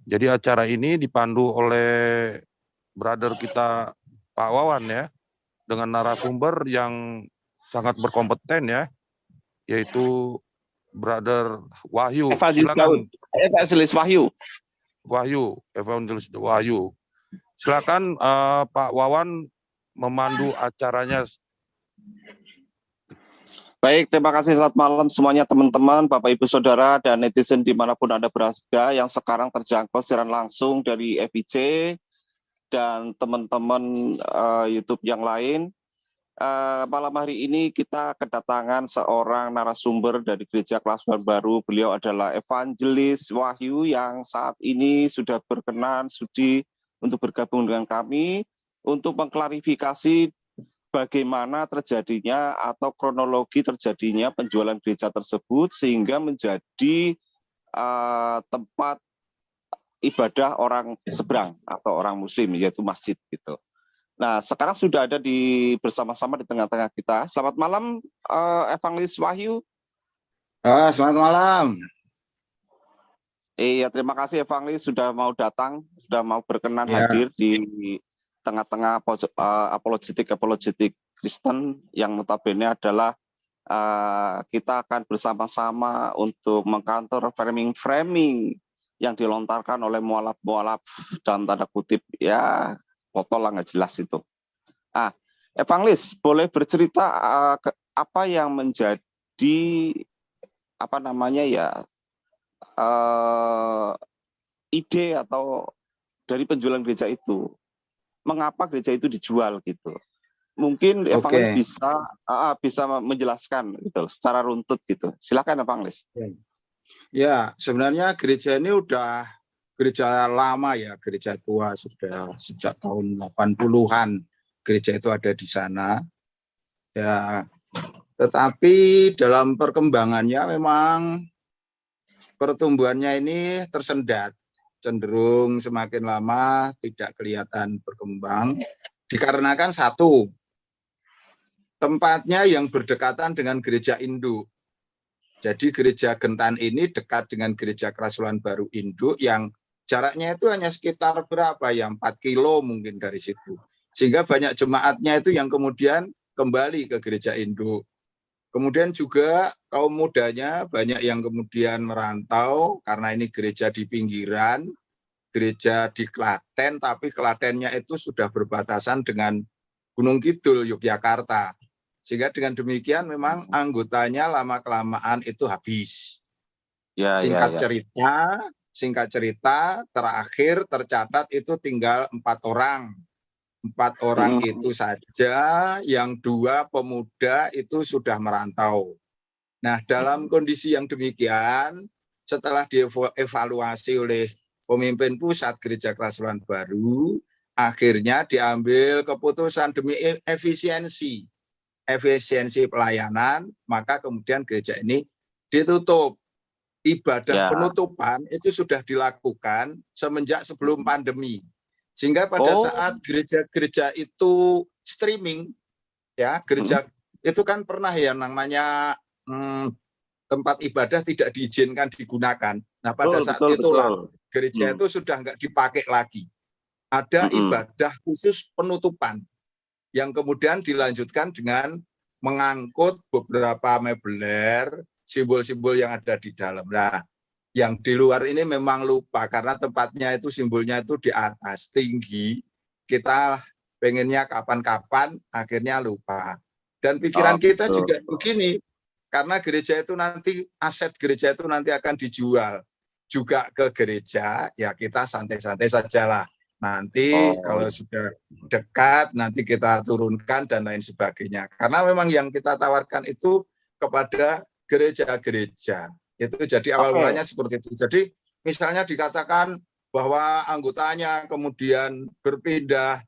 Jadi acara ini dipandu oleh brother kita Pak Wawan ya, dengan narasumber yang sangat berkompeten ya, yaitu brother Wahyu. Evangelis Daud. Silakan Evangelis Wahyu. Evangelis Wahyu. Silakan Pak Wawan memandu acaranya. Baik, terima kasih. Selamat malam semuanya teman-teman, Bapak Ibu Saudara, dan netizen dimanapun Anda berada yang sekarang terjangkau siaran langsung dari FIC dan teman-teman YouTube yang lain. Malam hari ini kita kedatangan seorang narasumber dari Gereja Kelasban Baru. Beliau adalah Evangelis Wahyu yang saat ini sudah berkenan sudi untuk bergabung dengan kami untuk mengklarifikasi bagaimana terjadinya atau kronologi terjadinya penjualan gereja tersebut sehingga menjadi tempat ibadah orang seberang atau orang muslim, yaitu masjid gitu. Nah, sekarang sudah ada bersama-sama di tengah-tengah kita. Selamat malam Evangelis Wahyu. Selamat malam. Iya, terima kasih Evangelis sudah mau datang, sudah mau berkenan hadir di tengah-tengah apologetik Kristen yang notabene adalah kita akan bersama-sama untuk mengcounter framing yang dilontarkan oleh mualaf dalam tanda kutip ya kotor lah, nggak jelas itu. Evangelis boleh bercerita apa yang menjadi ide atau dari penjualan gereja itu, mengapa gereja itu dijual gitu? Mungkin Evangelis bisa menjelaskan gitu secara runtut gitu. Silakan Evangelis. Ya, sebenarnya gereja ini udah gereja lama ya, gereja tua, sudah sejak tahun 80-an gereja itu ada di sana. Ya, tetapi dalam perkembangannya memang pertumbuhannya ini tersendat, cenderung semakin lama tidak kelihatan berkembang, dikarenakan satu, tempatnya yang berdekatan dengan gereja induk. Jadi gereja Gentan ini dekat dengan gereja Kerasulan Baru induk yang jaraknya itu hanya sekitar berapa ya, 4 kilo mungkin dari situ. Sehingga banyak jemaatnya itu yang kemudian kembali ke gereja induk. Kemudian juga kaum mudanya banyak yang kemudian merantau karena ini gereja di pinggiran, gereja di Klaten, tapi Klatennya itu sudah berbatasan dengan Gunung Kidul, Yogyakarta. Sehingga dengan demikian memang anggotanya lama-kelamaan itu habis. Singkat cerita, terakhir tercatat itu tinggal 4 orang. 4 orang itu saja, yang 2 pemuda itu sudah merantau. Nah, dalam kondisi yang demikian, setelah dievaluasi oleh pemimpin pusat Gereja Kerasulan Baru, akhirnya diambil keputusan demi efisiensi pelayanan, maka kemudian gereja ini ditutup. Ibadah penutupan itu sudah dilakukan semenjak sebelum pandemi. Sehingga pada saat gereja-gereja itu streaming, ya gereja itu kan pernah ya namanya tempat ibadah tidak diizinkan digunakan. Nah pada saat itulah gereja itu sudah nggak dipakai lagi. Ada ibadah khusus penutupan yang kemudian dilanjutkan dengan mengangkut beberapa mebeler, simbol-simbol yang ada di dalam. Nah, yang di luar ini memang lupa karena tempatnya itu simbolnya itu di atas tinggi. Kita pengennya kapan-kapan, akhirnya lupa. Dan pikiran kita juga begini, karena gereja itu nanti aset gereja itu nanti akan dijual juga ke gereja, ya kita santai-santai sajalah. Nanti kalau sudah dekat nanti kita turunkan dan lain sebagainya. Karena memang yang kita tawarkan itu kepada gereja-gereja. Itu jadi awal mulanya seperti itu. Jadi misalnya dikatakan bahwa anggotanya kemudian berpindah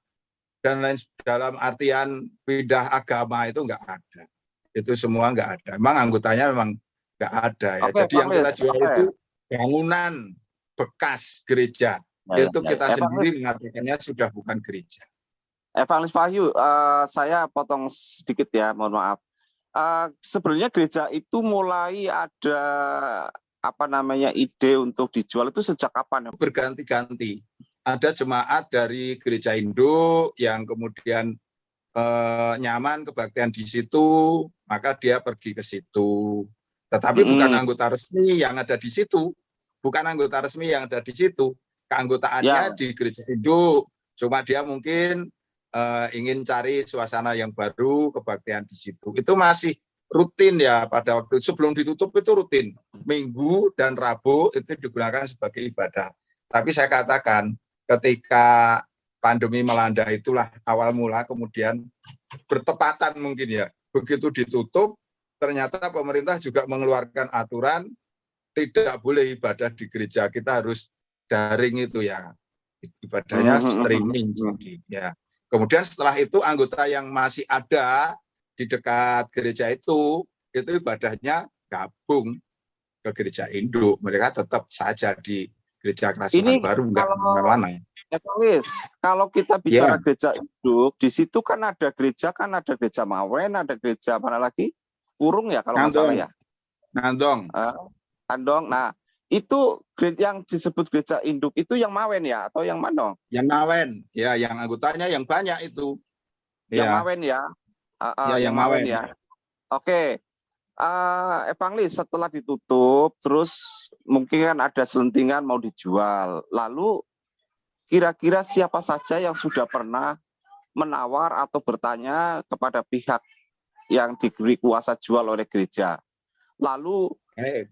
dan lain dalam artian pindah agama itu enggak ada. Itu semua enggak ada. Memang anggotanya memang enggak ada ya. Jadi yang kita jual itu bangunan bekas gereja. Itu kita sendiri mengatakannya sudah bukan gereja. Evangelis Wahyu, saya potong sedikit ya, mohon maaf. Sebenarnya gereja itu mulai ada apa namanya ide untuk dijual itu sejak kapan? Berganti-ganti. Ada jemaat dari gereja induk yang kemudian nyaman kebaktian di situ, maka dia pergi ke situ. Tetapi bukan anggota resmi yang ada di situ. Bukan anggota resmi yang ada di situ. Keanggotaannya di gereja induk. Cuma dia mungkin ingin cari suasana yang baru, kebaktian di situ. Itu masih rutin ya pada waktu sebelum ditutup itu rutin. Minggu dan Rabu itu digunakan sebagai ibadah. Tapi saya katakan ketika pandemi melanda itulah awal mula kemudian bertepatan mungkin ya. Begitu ditutup ternyata pemerintah juga mengeluarkan aturan tidak boleh ibadah di gereja. Kita harus daring itu ya. Ibadahnya streaming ya. Kemudian setelah itu anggota yang masih ada di dekat gereja itu ibadahnya gabung ke gereja induk. Mereka tetap saja di gereja Kerasunan Baru, enggak kemana-mana. Kalau kita bicara gereja induk, di situ kan ada gereja Mawen, ada gereja mana lagi? Purung ya kalau nggak salah ya. Nandong. Nandong. Nah, itu yang disebut gereja induk itu yang Mawen ya atau yang mana? Yang Mawen, ya, yang anggotanya yang banyak itu. Yang Mawen ya. Yang Mawen ya. Oke. Evanglis setelah ditutup, terus mungkin kan ada selentingan mau dijual. Lalu kira-kira siapa saja yang sudah pernah menawar atau bertanya kepada pihak yang diberi kuasa jual oleh gereja? Lalu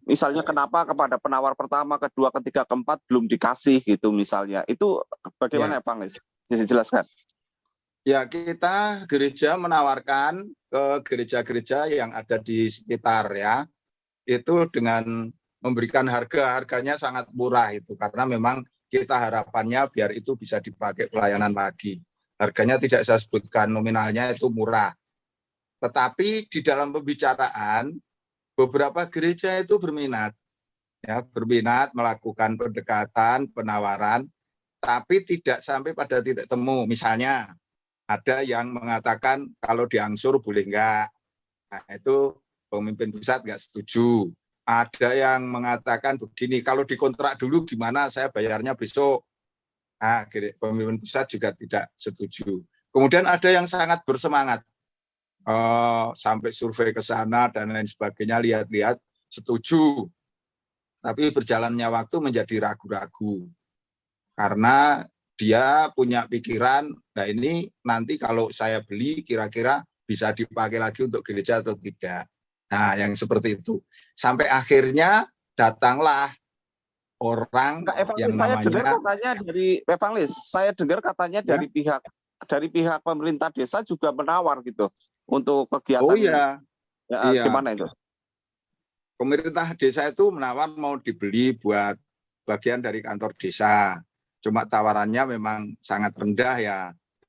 misalnya kenapa kepada penawar pertama, kedua, ketiga, keempat belum dikasih gitu misalnya. Itu bagaimana Evanglis? Bisa dijelaskan? Ya, kita gereja menawarkan ke gereja-gereja yang ada di sekitar ya. Itu dengan memberikan harganya sangat murah itu karena memang kita harapannya biar itu bisa dipakai pelayanan pagi. Harganya tidak saya sebutkan, nominalnya itu murah. Tetapi di dalam pembicaraan beberapa gereja itu berminat melakukan pendekatan, penawaran, tapi tidak sampai pada titik temu. Misalnya ada yang mengatakan kalau diangsur boleh enggak. Nah, itu pemimpin pusat enggak setuju. Ada yang mengatakan begini, kalau dikontrak dulu gimana, saya bayarnya besok. Nah, pemimpin pusat juga tidak setuju. Kemudian ada yang sangat bersemangat. Sampai survei ke sana dan lain sebagainya, lihat-lihat, setuju. Tapi berjalannya waktu menjadi ragu-ragu. Karena dia punya pikiran, nah ini nanti kalau saya beli kira-kira bisa dipakai lagi untuk gereja atau tidak. Nah, yang seperti itu. Sampai akhirnya datanglah orang yang namanya... Saya dengar katanya dari pihak pemerintah desa juga menawar gitu untuk kegiatan. Oh iya. Gimana itu? Pemerintah desa itu menawar mau dibeli buat bagian dari kantor desa. Cuma tawarannya memang sangat rendah ya,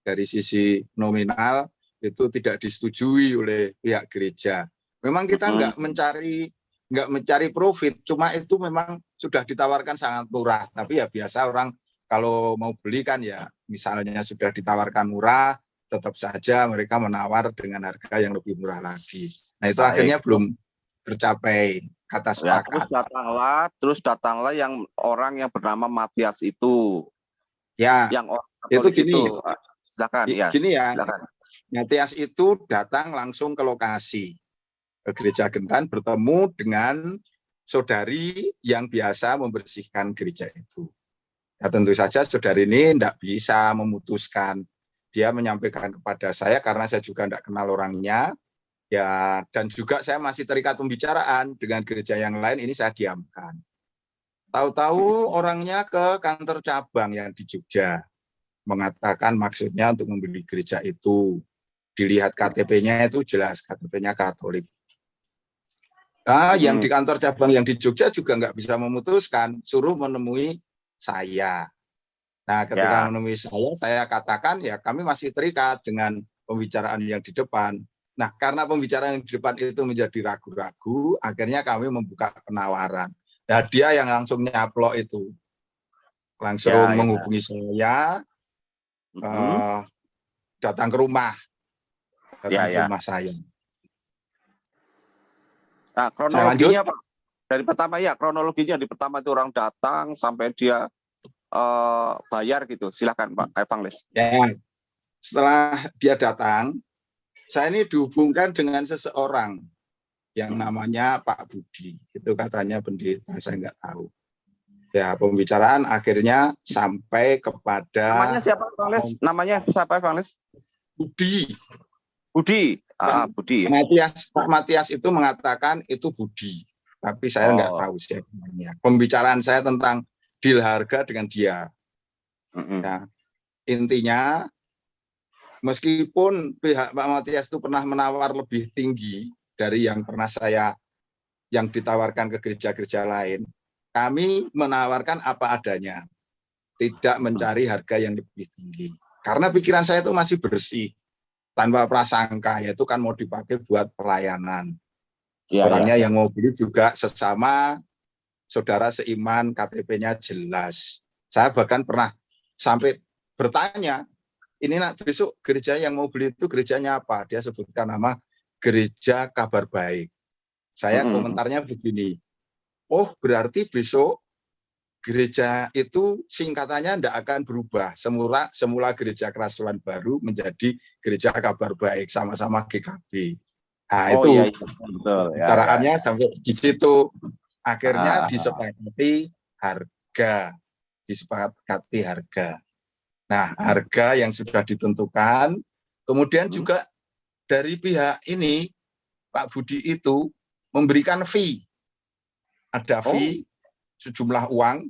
dari sisi nominal itu tidak disetujui oleh pihak gereja. Memang kita nggak mencari profit, cuma itu memang sudah ditawarkan sangat murah. Tapi ya biasa orang kalau mau beli kan ya misalnya sudah ditawarkan murah, tetap saja mereka menawar dengan harga yang lebih murah lagi. Nah itu akhirnya belum tercapai kata sepakat. Terus datanglah yang orang yang bernama Matias itu. Ya, yang orang itu gini. Silakan ya. Gini ya. Silakan. Matias itu datang langsung ke lokasi ke gereja Gentan, bertemu dengan saudari yang biasa membersihkan gereja itu. Ya, tentu saja saudari ini tidak bisa memutuskan. Dia menyampaikan kepada saya karena saya juga tidak kenal orangnya. Ya, dan juga saya masih terikat pembicaraan dengan gereja yang lain, ini saya diamkan. Tahu-tahu orangnya ke kantor cabang yang di Jogja. Mengatakan maksudnya untuk membeli gereja itu. Dilihat KTP-nya itu jelas, KTP-nya Katolik. Yang di kantor cabang yang di Jogja juga nggak bisa memutuskan, suruh menemui saya. Nah, ketika menemui saya katakan ya kami masih terikat dengan pembicaraan yang di depan. Nah, karena pembicaraan yang di depan itu menjadi ragu-ragu, akhirnya kami membuka penawaran. Nah, dia yang langsung nyaplok itu. Langsung menghubungi saya, datang ke rumah. Datang ke rumah saya. Nah, kronologinya Pak. Dari pertama ya, kronologinya di pertama itu orang datang sampai dia bayar gitu. Silakan Pak Evangelis. Ya, setelah dia datang, saya ini dihubungkan dengan seseorang yang namanya Pak Budi. Itu katanya pendeta, saya nggak tahu. Ya, pembicaraan akhirnya sampai kepada... Namanya siapa Evangelis? Namanya siapa Evangelis? Budi. Budi. Budi. Pak Matias itu mengatakan itu Budi. Tapi saya nggak tahu siapa namanya. Pembicaraan saya tentang deal harga dengan dia. Ya, intinya, meskipun pihak Pak Matias itu pernah menawar lebih tinggi dari yang pernah yang ditawarkan ke gereja-gereja lain, kami menawarkan apa adanya, tidak mencari harga yang lebih tinggi. Karena pikiran saya itu masih bersih, tanpa prasangka, yaitu kan mau dipakai buat pelayanan. Orangnya yang mau beli juga sesama saudara seiman, KTP-nya jelas. Saya bahkan pernah sampai bertanya, ini besok gereja yang mau beli itu gerejanya apa? Dia sebutkan nama Gereja Kabar Baik. Saya komentarnya begini, oh berarti besok gereja itu singkatannya tidak akan berubah. Semula Gereja Kerasulan Baru menjadi Gereja Kabar Baik, sama-sama GKB. Nah, itu betul. bicaraannya sampai di situ. Akhirnya disepakati harga. Nah, harga yang sudah ditentukan, kemudian juga dari pihak ini, Pak Budi itu memberikan fee. Ada fee sejumlah uang,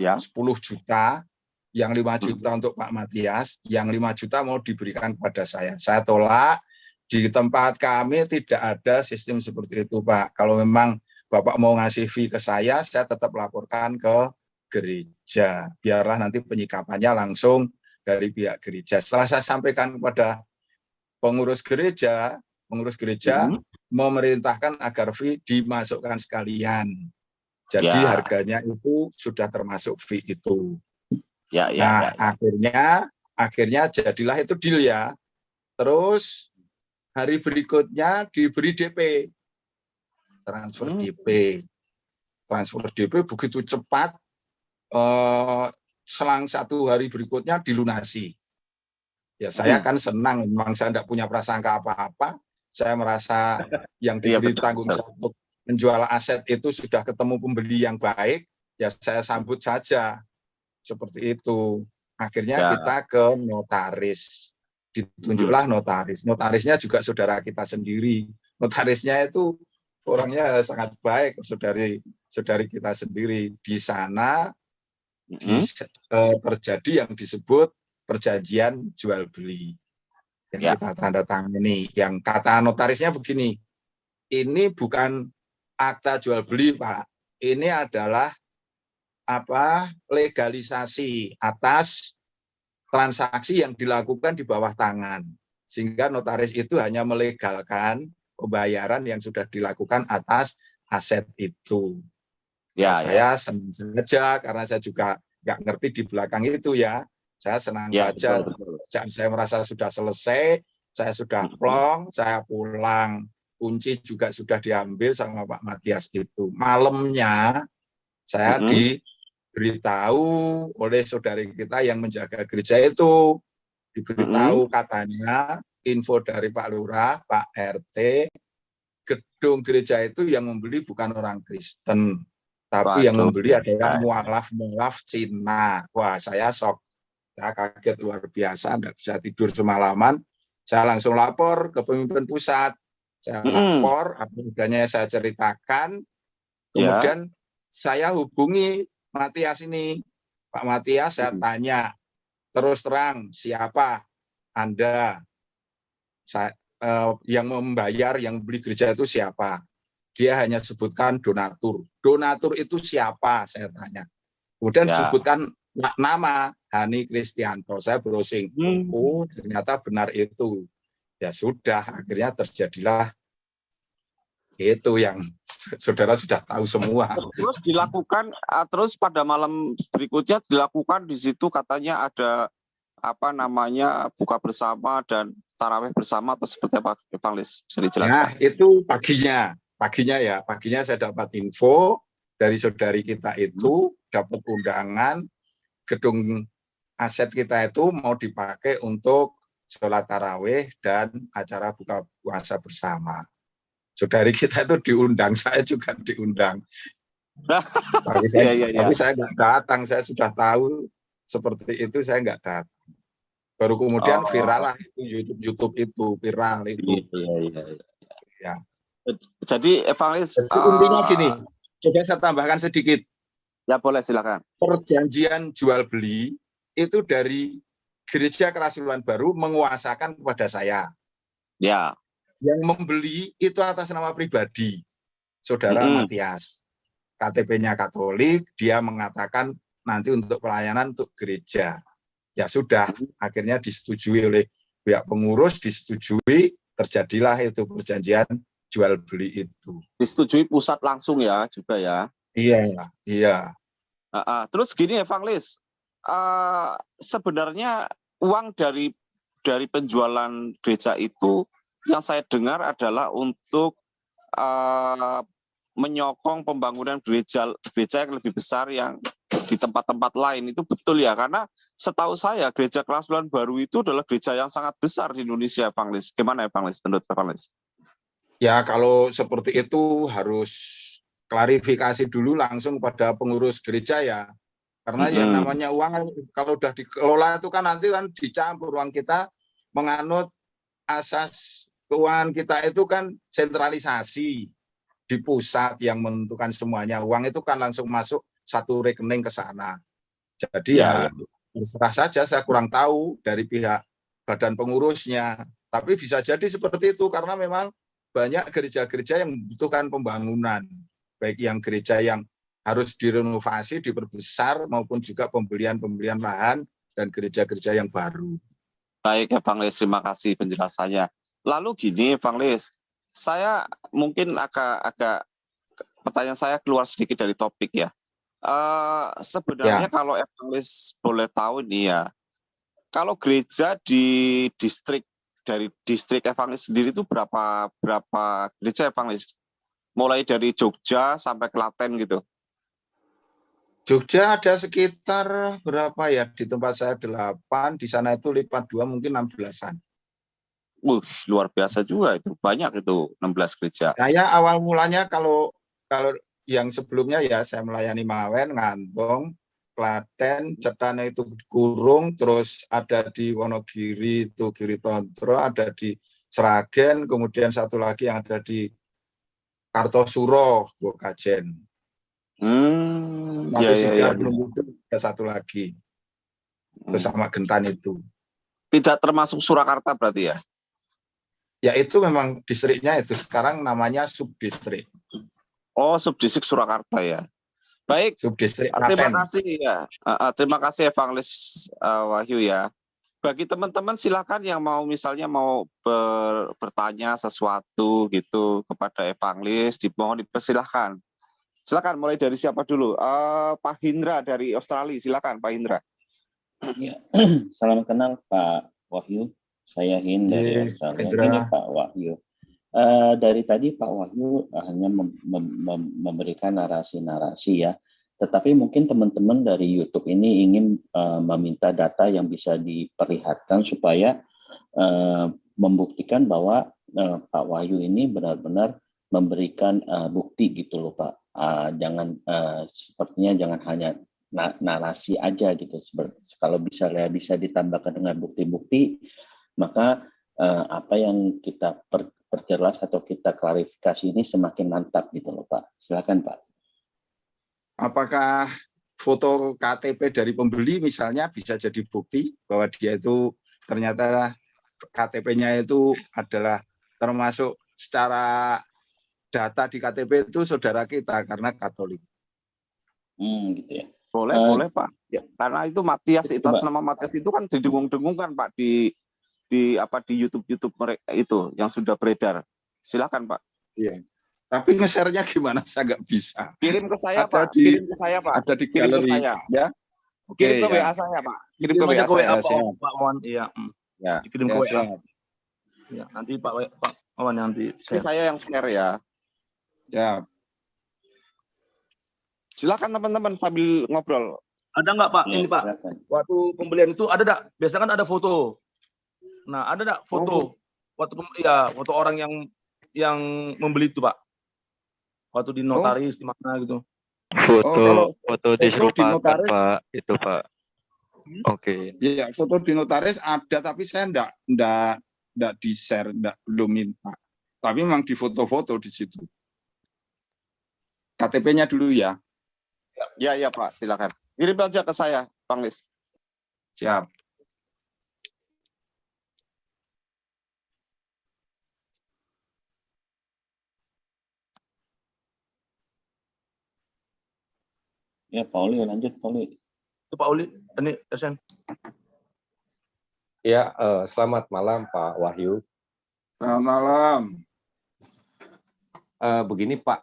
10 juta, yang 5 juta untuk Pak Matias, yang 5 juta mau diberikan kepada saya. Saya tolak, di tempat kami tidak ada sistem seperti itu, Pak. Kalau memang Bapak mau ngasih fee ke saya tetap laporkan ke gereja. Biarlah nanti penyikapannya langsung dari pihak gereja. Setelah saya sampaikan kepada pengurus gereja memerintahkan agar fee dimasukkan sekalian. Jadi harganya itu sudah termasuk fee itu. Akhirnya jadilah itu deal ya. Terus hari berikutnya diberi DP. Transfer DP begitu cepat, selang 1 hari berikutnya dilunasi. Ya saya kan senang, memang saya tidak punya prasangka apa-apa. Saya merasa yang diberi tanggung jawab untuk menjual aset itu sudah ketemu pembeli yang baik, ya saya sambut saja. Seperti itu. Akhirnya kita ke notaris. Ditunjuklah notaris. Notarisnya juga saudara kita sendiri. Notarisnya itu orangnya sangat baik, saudari kita sendiri. Di sana terjadi yang disebut perjanjian jual beli yang kita tanda tangani. Yang kata notarisnya begini, ini bukan akta jual beli, Pak. Ini adalah legalisasi atas transaksi yang dilakukan di bawah tangan. Sehingga notaris itu hanya melegalkan pembayaran yang sudah dilakukan atas aset itu. Saya senang saja karena saya juga nggak ngerti di belakang itu ya. Saya senang saja. Betul. Saya merasa sudah selesai, saya sudah plong, saya pulang. Kunci juga sudah diambil sama Pak Matias itu. Malamnya saya diberitahu oleh saudari kita yang menjaga gereja itu. Diberitahu katanya info dari Pak Lurah, Pak RT, gedung gereja itu yang membeli bukan orang Kristen, tapi yang membeli adalah mualaf Cina. Wah, saya shock. Saya kaget luar biasa, tidak bisa tidur semalaman. Saya langsung lapor ke pemimpin pusat. Saya lapor, apa adanya saya ceritakan. Kemudian saya hubungi Matias ini. Pak Matias, saya tanya, terus terang, siapa Anda? Yang membayar, yang beli gereja itu siapa? Dia hanya sebutkan donatur. Donatur itu siapa? Saya tanya. Kemudian disebutkan nama Hani Kristianto. Saya browsing. Oh, ternyata benar itu. Ya sudah, akhirnya terjadilah itu yang saudara sudah tahu semua. Terus dilakukan, terus pada malam berikutnya dilakukan di situ katanya ada buka bersama dan tarawih bersama atau seperti apa, Evangelis? Bisa dijelaskan? Nah, itu paginya. paginya saya dapat info dari saudari kita itu, dapat undangan gedung aset kita itu mau dipakai untuk sholat tarawih dan acara buka puasa bersama. Saudari kita itu diundang, saya juga diundang. Tapi saya nggak datang, saya sudah tahu seperti itu, saya nggak datang. Baru kemudian viral lah itu YouTube itu viral itu. Ya. Jadi evangelis. Intinya gini, coba saya tambahkan sedikit. Ya boleh, silakan. Perjanjian jual beli itu dari Gereja Kerasulan Baru menguasakan kepada saya. Ya. Yang membeli itu atas nama pribadi, Saudara Matias. KTP-nya Katolik, dia mengatakan nanti untuk pelayanan untuk gereja. Ya sudah, akhirnya disetujui oleh pihak pengurus, disetujui, terjadilah itu perjanjian jual beli itu. Disetujui pusat langsung ya juga ya. Iya. Terus gini evangelis, sebenarnya uang dari penjualan gereja itu yang saya dengar adalah untuk menyokong pembangunan gereja yang lebih besar yang di tempat-tempat lain. Itu betul ya? Karena setahu saya Gereja Kerasulan Baru itu adalah gereja yang sangat besar di Indonesia, evangelis. Gimana evangelis, menurut evangelis? Ya kalau seperti itu harus klarifikasi dulu langsung pada pengurus gereja ya. Karena yang namanya uang kalau udah dikelola itu kan nanti kan dicampur, uang kita menganut asas keuangan kita itu kan sentralisasi di pusat yang menentukan semuanya. Uang itu kan langsung masuk satu rekening ke sana. Jadi ya terserah saja, saya kurang tahu dari pihak badan pengurusnya. Tapi bisa jadi seperti itu karena memang banyak gereja-gereja yang membutuhkan pembangunan. Baik yang gereja yang harus direnovasi, diperbesar, maupun juga pembelian lahan dan gereja-gereja yang baru. Baik, evangelis, terima kasih penjelasannya. Lalu gini, evangelis, saya mungkin agak pertanyaan saya keluar sedikit dari topik ya. Sebenarnya kalau evangelis boleh tahu nih ya, kalau gereja di dari distrik evangelis sendiri itu berapa gereja evangelis? Mulai dari Jogja sampai Klaten gitu. Jogja ada sekitar berapa ya? Di tempat saya 8, di sana itu lipat 2 mungkin 16-an. Luar biasa juga itu, banyak itu 16 gereja. Saya awal mulanya kalau yang sebelumnya ya saya melayani Mawen, Ngantong, Klaten, Cetane itu Kurung, terus ada di Wonogiri itu Giri Tontro, ada di Sragen, kemudian satu lagi yang ada di Kartosuro, Bokajen. Ada satu lagi bersama Gentan itu. Tidak termasuk Surakarta berarti ya? Ya itu memang distriknya itu sekarang namanya subdistrik. Oh, subdistrik Surakarta ya. Baik. Subdistrik Terima kasih ya. Terima kasih evangelis Wahyu ya. Bagi teman-teman silakan yang mau misalnya mau bertanya sesuatu gitu kepada evangelis, dimohon dipersilahkan. Silakan mulai dari siapa dulu? Pak Hindra dari Australia, silakan Pak Hindra. Ya, salam kenal Pak Wahyu. Saya Hin dari Australia. Ini Pak Wahyu. Dari tadi Pak Wahyu hanya memberikan narasi-narasi ya. Tetapi mungkin teman-teman dari YouTube ini ingin meminta data yang bisa diperlihatkan supaya membuktikan bahwa Pak Wahyu ini benar-benar memberikan bukti gitu loh Pak. Sepertinya jangan hanya narasi aja gitu. Kalau bisa ditambahkan dengan bukti-bukti, maka apa yang kita perjelas atau kita klarifikasi ini semakin mantap gitu loh Pak. Silakan Pak. Apakah foto KTP dari pembeli misalnya bisa jadi bukti bahwa dia itu ternyata KTP-nya itu adalah termasuk secara data di KTP itu saudara kita karena Katolik. Gitu ya. Boleh Pak. Ya, karena itu Matias itu atas nama Matias itu kan didengung-dengungkan Pak di YouTube mereka itu yang sudah beredar. Silakan Pak. Iya. Tapi nge-share-nya gimana? Saya nggak bisa. Kirim ke saya Pak. Kirim ke saya Pak. Ada di galeri. Ya. Kirim ke WA saya Pak. Kirim ke WA saya. Pak Wawan. Iya. Ya. Kirim ke WA. Ya, nanti Pak Wawan nanti. Ini saya yang share ya. Ya. Silakan teman-teman sambil ngobrol. Ada nggak Pak? Ya, Ini Pak, silakan. waktu pembelian itu ada nggak? Biasanya kan ada foto. Nah, ada nggak foto? Foto orang yang membeli itu Pak. Waktu di notaris di mana gitu. Foto diserupakan Pak, itu Pak. Oke. Iya, foto di notaris ada, tapi saya enggak di-share, belum minta. Tapi memang di foto-foto di situ. KTP-nya dulu ya. Ya Pak, silakan. Kirim aja ke saya, Bang Lis. Siap. Ya, Pak Oli, lanjut Pak Oli. Itu Pak Oli, ini SN. Ya, selamat malam Pak Wahyu. Selamat malam. Begini Pak,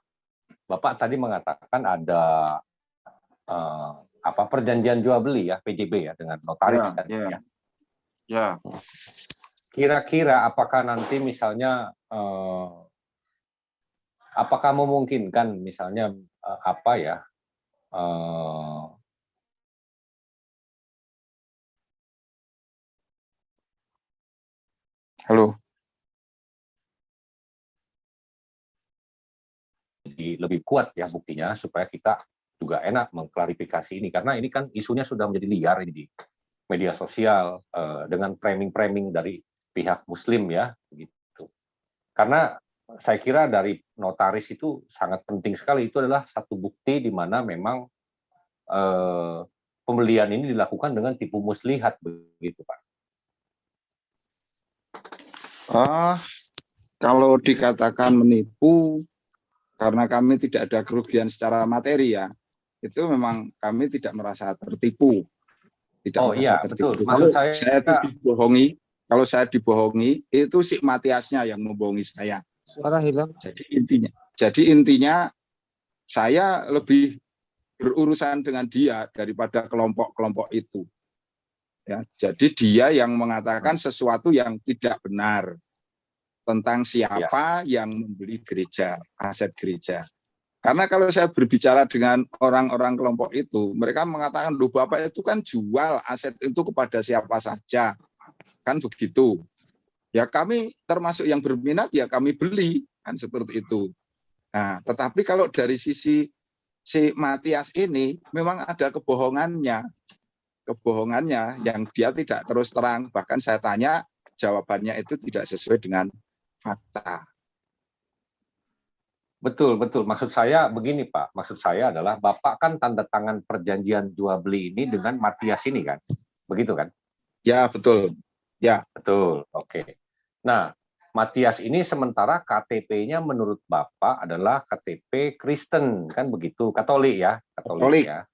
Bapak tadi mengatakan ada perjanjian jual beli ya, PJB ya, dengan notaris kan? Ya. Kira-kira apakah nanti misalnya apakah memungkinkan misalnya Halo. jadi lebih kuat ya buktinya supaya kita juga enak mengklarifikasi ini, karena ini kan isunya sudah menjadi liar ini di media sosial dengan framing-framing dari pihak Muslim ya, gitu. Karena saya kira dari notaris itu sangat penting sekali, itu adalah satu bukti di mana memang pembelian ini dilakukan dengan tipu muslihat begitu Pak. Kalau dikatakan menipu karena kami tidak ada kerugian secara materi ya, itu memang kami tidak merasa tertipu. Betul. Maksud Kalau saya dibohongi, itu si Matiasnya yang membohongi saya. Suara hilang. Jadi intinya saya lebih berurusan dengan dia daripada kelompok-kelompok itu. Ya, jadi dia yang mengatakan sesuatu yang tidak benar tentang siapa yang membeli gereja, aset gereja. Karena kalau saya berbicara dengan orang-orang kelompok itu, mereka mengatakan, loh Bapak itu kan jual aset itu kepada siapa saja. Kan begitu. Ya kami termasuk yang berminat, ya kami beli. Kan seperti itu. Nah, tetapi kalau dari sisi si Matias ini, memang ada kebohongannya yang dia tidak terus terang. Bahkan saya tanya, jawabannya itu tidak sesuai dengan fakta. Betul. Maksud saya begini Pak, maksud saya adalah Bapak kan tanda tangan perjanjian jual beli ini dengan Matias ini kan, begitu kan? Ya betul. Ya betul. Oke. Nah, Matias ini sementara KTP-nya menurut Bapak adalah KTP Kristen kan begitu, Katolik ya, Katolik ya,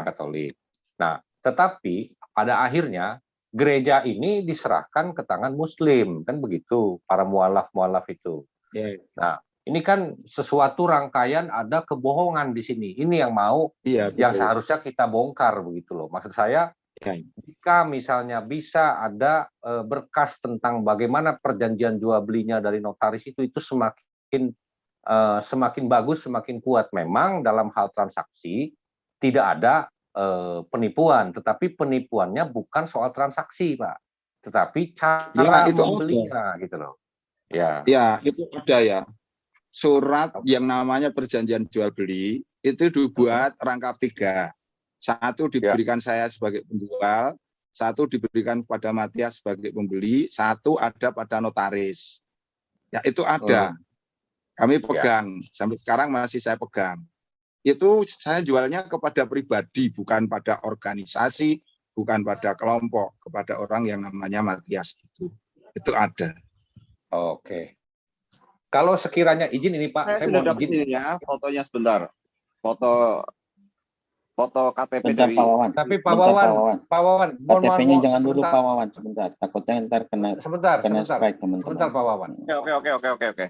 Katolik. Nah, tetapi pada akhirnya gereja ini diserahkan ke tangan Muslim kan begitu, para mualaf itu. Ya. Nah, ini kan sesuatu rangkaian ada kebohongan di sini. Ini yang yang seharusnya kita bongkar begitu loh. Maksud saya, jika misalnya bisa ada berkas tentang bagaimana perjanjian jual belinya dari notaris itu semakin bagus, semakin kuat. Memang dalam hal transaksi tidak ada penipuan, tetapi penipuannya bukan soal transaksi, Pak, tetapi cara membelinya gitu loh. Ya, itu ada ya. Surat yang namanya perjanjian jual beli itu dibuat rangkap 3. Satu diberikan saya sebagai penjual, satu diberikan kepada Matias sebagai pembeli, satu ada pada notaris. Ya itu ada. Kami pegang, sampai sekarang masih saya pegang. Itu saya jualnya kepada pribadi, bukan pada organisasi, bukan pada kelompok, kepada orang yang namanya Matias itu. Itu ada. Oke. Kalau sekiranya izin ini Pak, saya sudah dapat ini ya, fotonya sebentar. Foto KTP sebentar, dari Pak Wawan. Tapi Pak Wawan, KTP-nya jangan dulu Pak Wawan, sebentar. Takutnya ntar kena strike teman-teman. Sebentar Pak Wawan. Oke.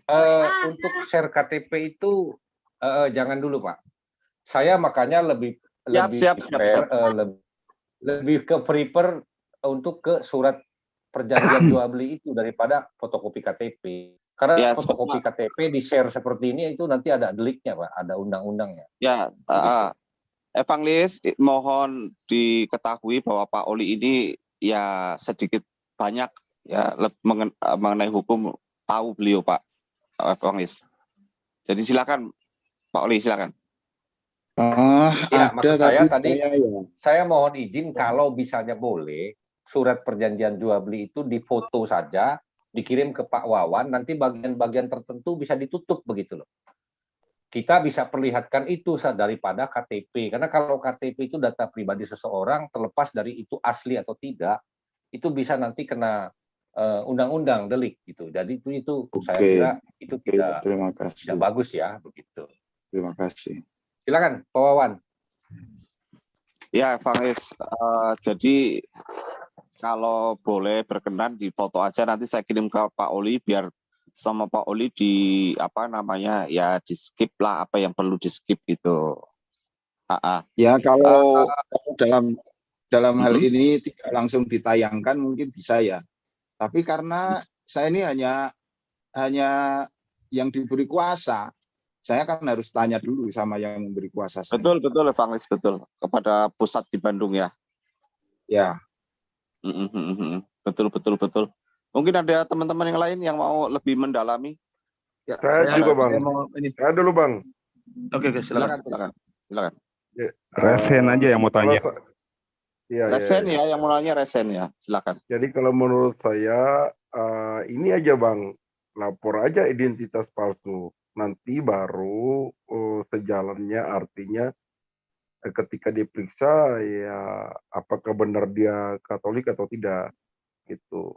Untuk share KTP itu jangan dulu Pak. Saya makanya lebih ke prepare untuk ke surat perjanjian jual beli itu daripada fotokopi KTP. Karena Ya, fotokopi KTP di-share seperti ini itu nanti ada deliknya, Pak, ada undang-undangnya. Ya, Evangelis, mohon diketahui bahwa Pak Oli ini ya sedikit banyak ya mengenai hukum tahu beliau, Pak Evangelis. Jadi silakan Pak Oli, silakan. Ya, maksud saya tadi ya. saya mohon izin kalau misalnya boleh surat perjanjian jual beli itu difoto saja, dikirim ke Pak Wawan, nanti bagian-bagian tertentu bisa ditutup begitu loh. Kita bisa perlihatkan itu daripada KTP, karena kalau KTP itu data pribadi seseorang, terlepas dari itu asli atau tidak, itu bisa nanti kena undang-undang delik gitu. Jadi itu saya kira itu tidak bagus ya begitu. Terima kasih. Silakan Pak Wawan. Ya, Evangelis, jadi kalau boleh berkenan di foto aja, nanti saya kirim ke Pak Oli biar sama Pak Oli di ya di skip lah apa yang perlu di skip gitu. Ya, kalau dalam hal ini tidak langsung ditayangkan mungkin bisa ya. Tapi karena saya ini hanya yang diberi kuasa, saya kan harus tanya dulu sama yang memberi kuasa saya. Betul Evangelis, betul, kepada pusat di Bandung ya. Ya. Betul. Mungkin ada teman-teman yang lain yang mau lebih mendalami. Ya, saya juga Bang. Saya dulu Bang. Oke, silakan. Ya, Resen aja yang mau tanya. Resen ya, yang mau nanya Resen ya, silakan. Jadi kalau menurut saya ini aja Bang, lapor aja identitas palsu. Nanti baru sejalannya artinya ketika diperiksa ya apakah benar dia Katolik atau tidak gitu.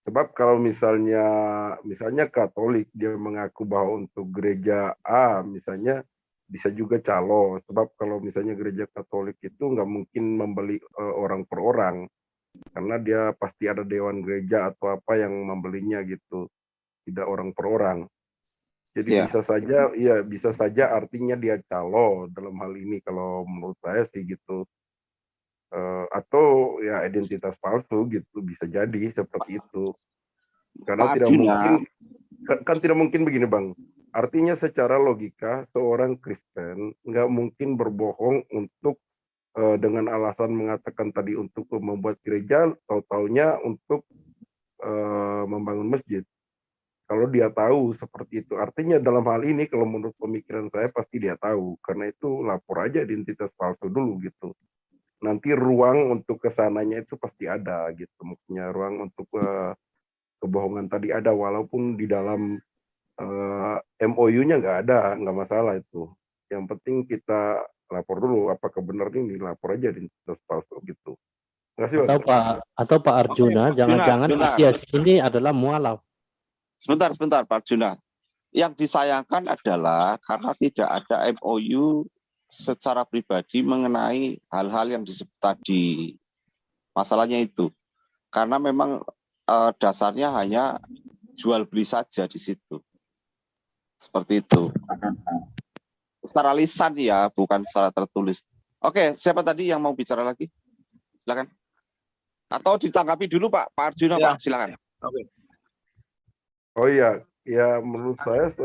Sebab kalau misalnya Katolik dia mengaku bahwa untuk gereja A misalnya bisa juga calo. Sebab kalau misalnya gereja Katolik itu nggak mungkin membeli orang per orang karena dia pasti ada dewan gereja atau apa yang membelinya gitu, tidak orang per orang. Jadi bisa saja artinya dia calo dalam hal ini kalau menurut saya sih gitu. Atau ya identitas palsu gitu, bisa jadi seperti itu. Karena tidak mungkin begini Bang. Artinya secara logika seorang Kristen nggak mungkin berbohong untuk dengan alasan mengatakan tadi untuk membuat gereja, tahu-taunya untuk membangun masjid. Kalau dia tahu seperti itu, artinya dalam hal ini kalau menurut pemikiran saya pasti dia tahu. Karena itu lapor aja identitas palsu dulu gitu. Nanti ruang untuk kesananya itu pasti ada gitu. Maksudnya ruang untuk kebohongan tadi ada, walaupun di dalam MOU-nya nggak ada, nggak masalah itu. Yang penting kita lapor dulu, apakah benar ini, lapor aja identitas palsu gitu. Atau Pak Arjuna, jangan-jangan Matias ini adalah mualaf. Sebentar Pak Arjuna. Yang disayangkan adalah karena tidak ada MOU secara pribadi mengenai hal-hal yang disebut tadi. Masalahnya itu. Karena memang dasarnya hanya jual beli saja di situ. Seperti itu. Secara lisan ya, bukan secara tertulis. Oke, siapa tadi yang mau bicara lagi? Silakan. Atau ditanggapi dulu Pak Arjuna ya. Pak, silakan. Oke. Oh iya, ya menurut saya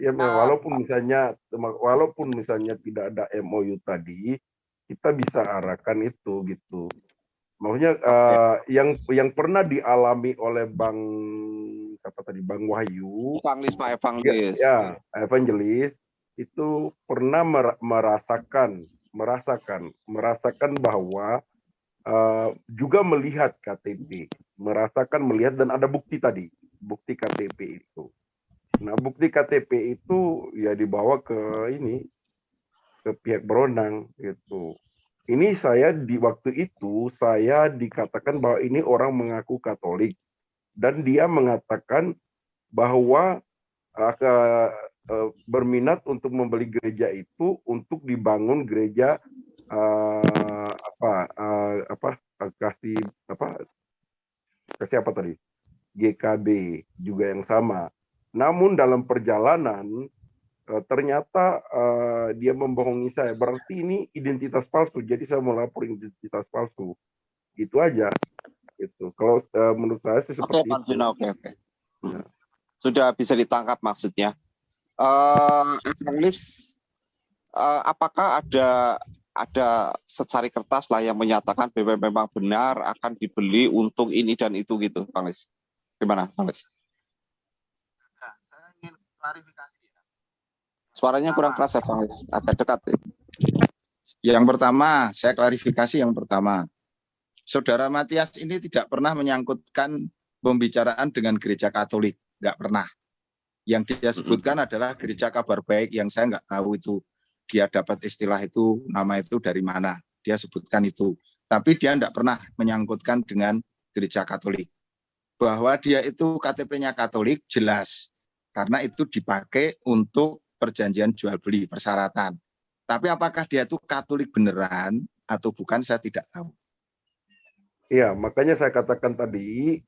ya walaupun misalnya tidak ada MOU tadi, kita bisa arahkan itu gitu. Maksudnya yang pernah dialami oleh Bang Wahyu, Pak Evangelis. Ya, Evangelis itu pernah merasakan bahwa juga melihat KTP, melihat dan ada bukti tadi. Bukti KTP itu. Nah, bukti KTP itu ya dibawa ke pihak berwenang gitu. Ini saya di waktu itu saya dikatakan bahwa ini orang mengaku Katolik dan dia mengatakan bahwa berminat untuk membeli gereja itu untuk dibangun gereja kasih apa tadi? GKB juga yang sama. Namun dalam perjalanan ternyata dia membohongi saya. Berarti ini identitas palsu. Jadi saya mau lapor identitas palsu. Itu aja. Gitu. Kalau menurut saya sih seperti itu. Oke. Ya. sudah bisa ditangkap maksudnya. Evangelis, apakah ada secari kertas lah yang menyatakan bahwa memang benar akan dibeli untuk ini dan itu gitu, Evangelis? Gimana, Evangelis? Saya ingin klarifikasi. Suaranya kurang keras, Evangelis. Agak dekat. Yang pertama, saya klarifikasi yang pertama. Saudara Matias ini tidak pernah menyangkutkan pembicaraan dengan gereja Katolik. Nggak pernah. Yang dia sebutkan adalah gereja Kabar Baik yang saya nggak tahu itu dia dapat istilah itu, nama itu dari mana. Dia sebutkan itu. Tapi dia nggak pernah menyangkutkan dengan gereja Katolik. Bahwa dia itu KTP-nya Katolik, jelas. Karena itu dipakai untuk perjanjian jual beli, persyaratan. Tapi apakah dia itu Katolik beneran atau bukan, saya tidak tahu. Iya, makanya saya katakan tadi,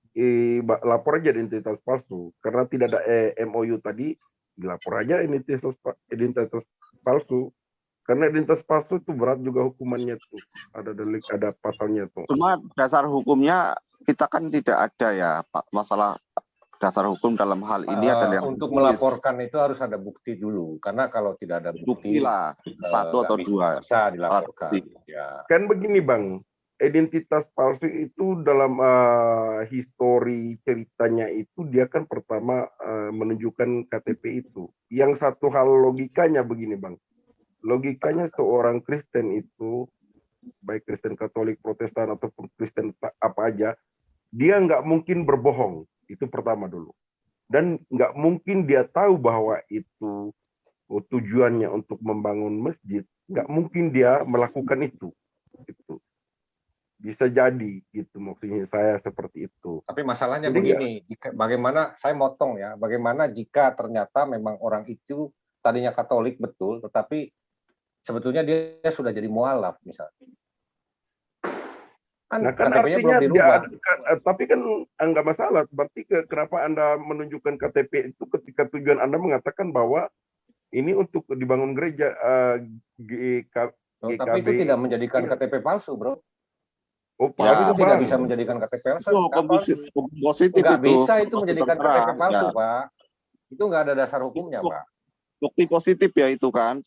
lapor aja identitas palsu. Karena tidak ada MOU tadi, dilapor aja identitas palsu. Karena identitas palsu itu berat juga hukumannya tuh. Ada delik, ada pasalnya tuh. Cuma dasar hukumnya kita kan tidak ada ya, Pak. Masalah dasar hukum dalam hal ini adalah yang untuk melaporkan itu harus ada bukti dulu. Karena kalau tidak ada bukti lah, satu atau dua bisa dilaporkan. Ya. Kan begini Bang, identitas palsu itu dalam histori ceritanya itu dia kan pertama menunjukkan KTP itu. Yang satu hal logikanya begini Bang, logikanya seorang Kristen itu, baik Kristen Katolik, Protestan ataupun Kristen apa aja, dia nggak mungkin berbohong, itu pertama dulu. Dan nggak mungkin dia tahu bahwa itu tujuannya untuk membangun masjid, nggak mungkin dia melakukan itu. Gitu. Bisa jadi gitu maksudnya saya seperti itu. Tapi masalahnya jadi begini, bagaimana saya motong ya, bagaimana jika ternyata memang orang itu tadinya Katolik betul, tetapi sebetulnya dia sudah jadi mualaf misalnya. Kan artinya dia, tapi kan enggak masalah. Berarti kenapa Anda menunjukkan KTP itu ketika tujuan Anda mengatakan bahwa ini untuk dibangun gereja GKB. Tapi itu tidak menjadikan KTP palsu, bro. Oh, ya, itu tidak bisa menjadikan KTP palsu. Positif nggak itu. Bisa itu menjadikan KTP palsu, ya. Pak. Itu nggak ada dasar hukumnya, Pak. Bukti positif ya itu kan,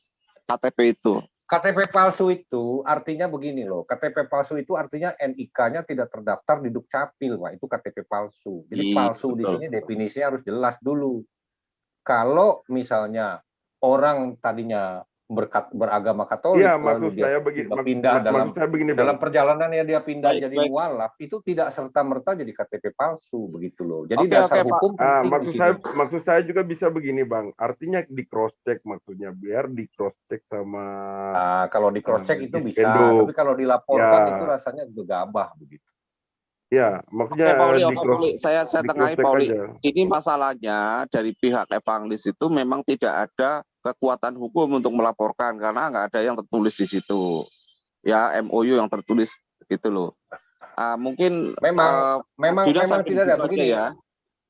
KTP itu. KTP palsu itu artinya begini loh, KTP palsu itu artinya NIK-nya tidak terdaftar di Dukcapil, Pak. Itu KTP palsu. Jadi palsu di sini definisinya harus jelas dulu. Kalau misalnya orang tadinya beragama Katolik, ya, lalu dia pindah dalam perjalanannya dia pindah jadi mualaf, itu tidak serta-merta jadi KTP palsu begitu loh. Jadi dasar hukum maksud saya juga bisa begini Bang, artinya di cross check maksudnya, biar di cross check sama kalau di cross check itu bisa, tapi kalau dilaporkan itu rasanya gegabah begitu. Ya, maksudnya Pauli, saya tengahi Pauli. Ini masalahnya dari pihak Evangelis itu memang tidak ada kekuatan hukum untuk melaporkan karena nggak ada yang tertulis di situ. Ya, MOU yang tertulis gitu loh. Mungkin memang tidak ada begini ya.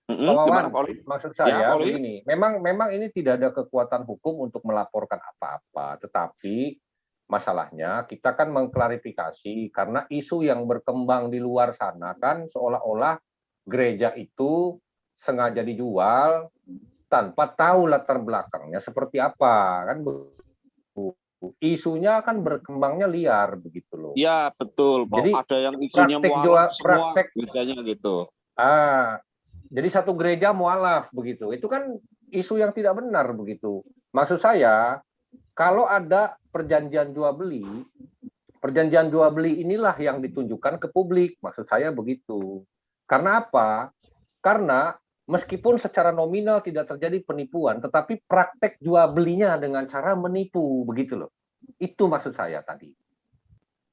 Gimana, Pauli? Maksud saya begini, memang ini tidak ada kekuatan hukum untuk melaporkan apa-apa, tetapi masalahnya kita kan mengklarifikasi karena isu yang berkembang di luar sana kan seolah-olah gereja itu sengaja dijual tanpa tahu latar belakangnya seperti apa kan, isunya kan berkembangnya liar begitu loh. Ya betul. Jadi ada yang isunya mualaf semua gerejanya gitu. Jadi satu gereja mualaf begitu. Itu kan isu yang tidak benar begitu. Maksud saya kalau ada perjanjian jual beli inilah yang ditunjukkan ke publik. Maksud saya begitu. Karena apa? Karena meskipun secara nominal tidak terjadi penipuan, tetapi praktek jual belinya dengan cara menipu, begitu loh. Itu maksud saya tadi.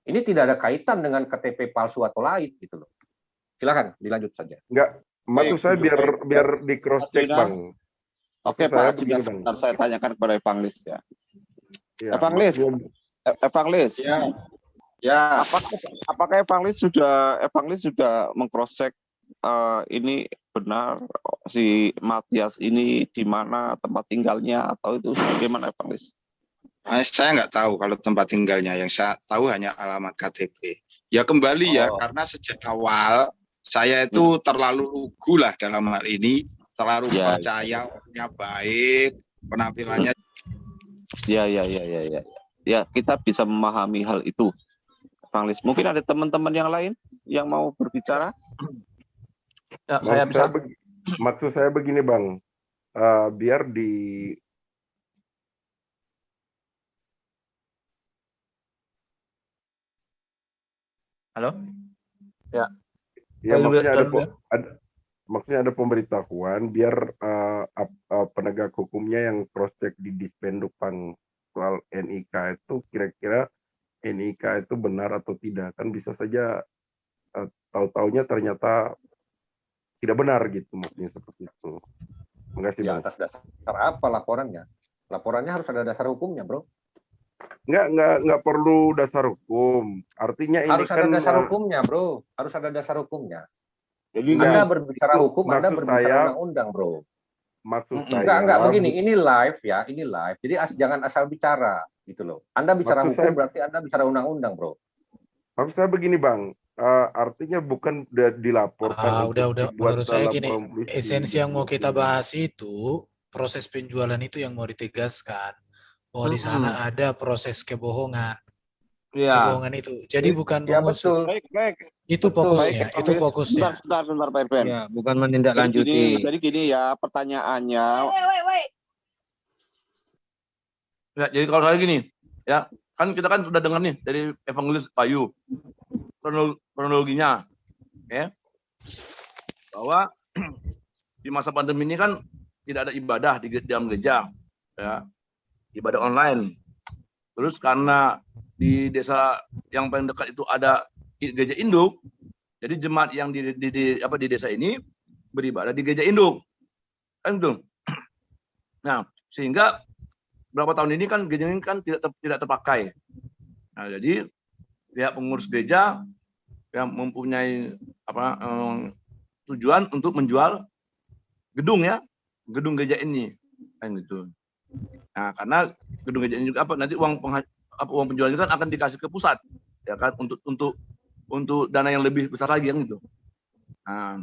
Ini tidak ada kaitan dengan KTP palsu atau lain, gitu loh. Silakan dilanjut saja. Enggak, maksud saya biar di cross check Bang. Oke Pak, sebentar saya tanyakan kepada Evangelis ya. Evangelis. Ya. Apakah Evangelis sudah mengcross check ini benar si Matias ini di mana tempat tinggalnya atau itu bagaimana Evangelis? Saya nggak tahu kalau tempat tinggalnya, yang saya tahu hanya alamat KTP. Ya kembali ya, karena sejak awal saya itu terlalu lugu lah dalam hal ini, terlalu Ya. percaya orangnya baik, penampilannya. Ya. Ya, kita bisa memahami hal itu, Bang Lis. Mungkin ada teman-teman yang lain yang mau berbicara? Ya, saya bisa. Maksud saya begini, Bang. Biar di Halo? Ya. ya Saya maksudnya ada pemberitahuan biar penegak hukumnya yang cross check di Dispendukpang soal NIK itu kira-kira NIK itu benar atau tidak, kan bisa saja tahu-taunya ternyata tidak benar gitu, maksudnya seperti itu. Terima kasih, Ya, Bang. atas dasar apa laporannya? Laporannya harus ada dasar hukumnya, bro. Nggak perlu dasar hukum. Artinya ini Harus ada kan dasar hukumnya, bro. Harus ada dasar hukumnya. jadi Anda berbicara hukum, Anda maksud berbicara saya- undang-undang, bro. maksud saya Enggak begini. Ini live ya, ini live. Jadi jangan asal bicara, gitu loh. Anda bicara Maksud hukum saya- berarti Anda bicara undang-undang, bro. maksud saya begini, Bang. Artinya bukan dilaporkan udah dibuat menurut saya dalam gini, polisi esensi yang mau kita gitu. bahas itu proses penjualan itu yang mau ditegaskan bahwa di sana ada proses kebohongan. Iya. Kebohongan itu. Jadi bukan Ya, mengusut. betul. Baik. Itu Betul. fokusnya, itu fokusnya. Sebentar, Pak Irfan. Ya, bukan menindaklanjuti. Jadi gini ya pertanyaannya. Ya, jadi kalau saya gini, ya kan kita kan sudah dengar nih dari Evangelis Bayu kronologinya, ya bahwa di masa pandemi ini kan tidak ada ibadah di dalam gereja, ya ibadah online. Terus karena di desa yang paling dekat itu ada gereja induk, jadi jemaat yang di desa ini beribadah di gereja induk, kan gitu. Nah, sehingga berapa tahun ini kan gereja ini kan tidak terpakai. Nah, jadi pihak pengurus gereja yang mempunyai tujuan untuk menjual gedung gereja ini, kan gitu. Nah, karena gedung gereja ini juga nanti uang penjualan kan akan dikasih ke pusat, ya kan, untuk dana yang lebih besar lagi, kan gitu. Nah,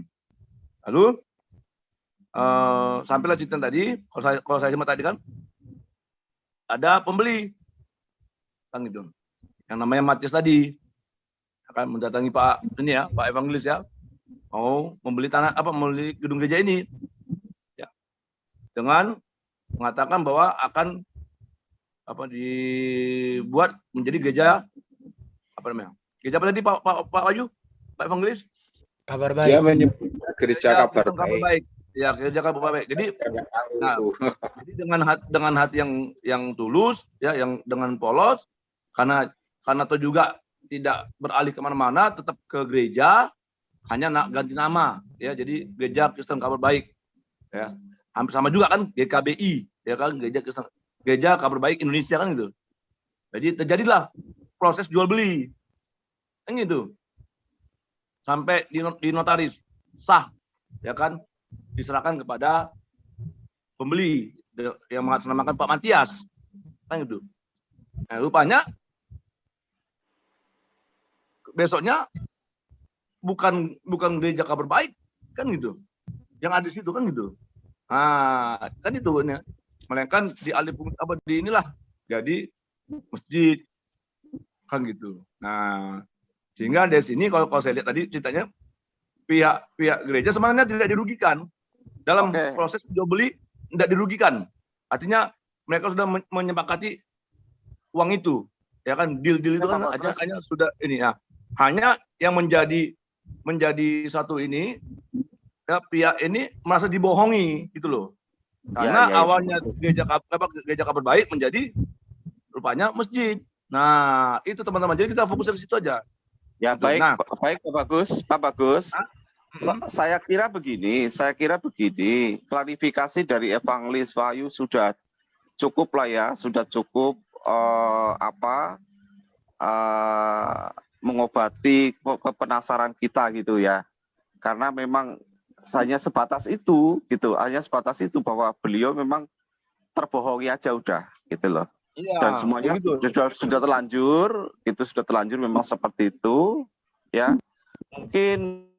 lalu sampailah cerita tadi, kalau saya simak tadi kan ada pembeli, kan gitu, yang namanya Matias tadi akan mendatangi Pak Evangelis ya, mau membeli membeli gedung gereja ini, ya, dengan mengatakan bahwa akan dibuat menjadi gereja gereja apa tadi Pak Wahyu, Pak Evangelis? Kabar Dia baik. menyebut gereja kabar baik. Ya, gereja kabar baik. Jadi, jadi dengan hati yang tulus, ya, yang dengan polos, karena toh juga tidak beralih kemana-mana, tetap ke gereja, hanya ganti nama, ya. Jadi gereja Kristen Kabar Baik, ya. Hampir sama juga kan GKBI, ya kan, gereja Kabar Baik Indonesia, kan gitu. Jadi terjadilah proses jual beli, kan gitu, sampai di notaris sah, ya kan, diserahkan kepada pembeli yang mengatasnamakan Pak Matias, kan gitu. Nah, rupanya besoknya bukan gereja Kabar Baik, kan gitu, yang ada di situ, kan gitu. Nah, kan itu, melainkan dialih di inilah jadi masjid, kan gitu. Nah, sehingga dari sini kalau saya lihat tadi ceritanya, pihak gereja sebenarnya tidak dirugikan dalam proses jual beli, tidak dirugikan. Artinya mereka sudah menyepakati uang itu, ya kan, deal itu kan hanya sudah ini ya. Hanya yang menjadi satu ini, ya, pihak ini merasa dibohongi gitu loh. Karena awalnya gereja Kabar Baik menjadi rupanya masjid. Nah, itu teman-teman. Jadi kita fokus ke situ aja. Ya, baik, baik Pak Bagus. Saya kira begini, klarifikasi dari Evangelis Wahyu sudah cukup lah ya, sudah cukup mengobati kepenasaran kita gitu ya. Karena memang hanya sebatas itu gitu, bahwa beliau memang terbohongi aja udah gitu loh. Iya, dan semuanya sudah terlanjur, memang seperti itu ya. Mungkin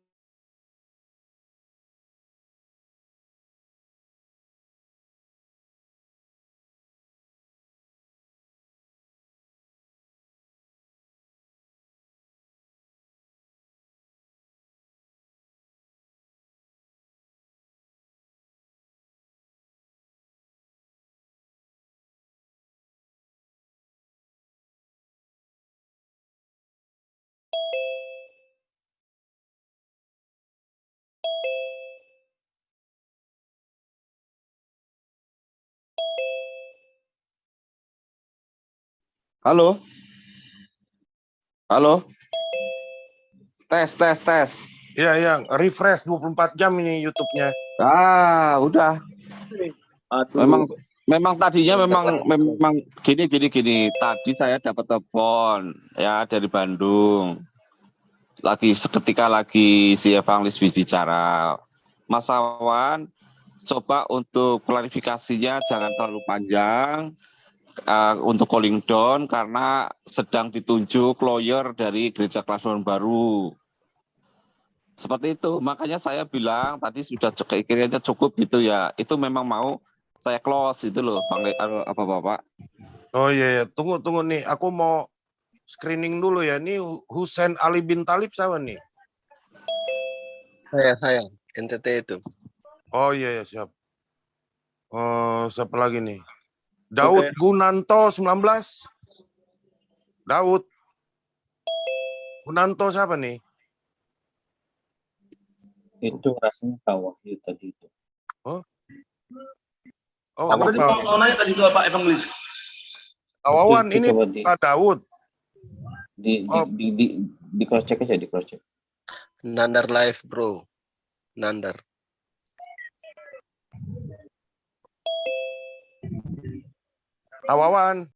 Halo? Halo? Tes. Iya, refresh 24 jam ini YouTube-nya. Udah. Memang tadinya memang gini. Tadi saya dapat telepon ya dari Bandung. Seketika lagi si Evangelis bicara. Mas Awan, coba untuk klarifikasinya jangan terlalu panjang untuk calling down karena sedang ditunjuk lawyer dari Gereja Kelahiran Baru. Seperti itu, makanya saya bilang tadi sudah kayaknya cukup gitu ya. Itu memang mau saya close itu loh, Bapak. Oh iya, tunggu nih. Aku mau screening dulu ya. Ini Husain Ali bin Talib siapa nih? Saya NTT itu. Oh iya, siap. Siapa lagi nih? Daud Gunanto 19. Daud Gunanto siapa nih? Itu rasanya Pak Wahyu tadi itu. Oh, Apa tadi mau nanya tadi itu Pak Evangelis? Wawan ini Pak Daud. Di cross check aja, di cross check. Nandar live, bro. Nandar. Wawan.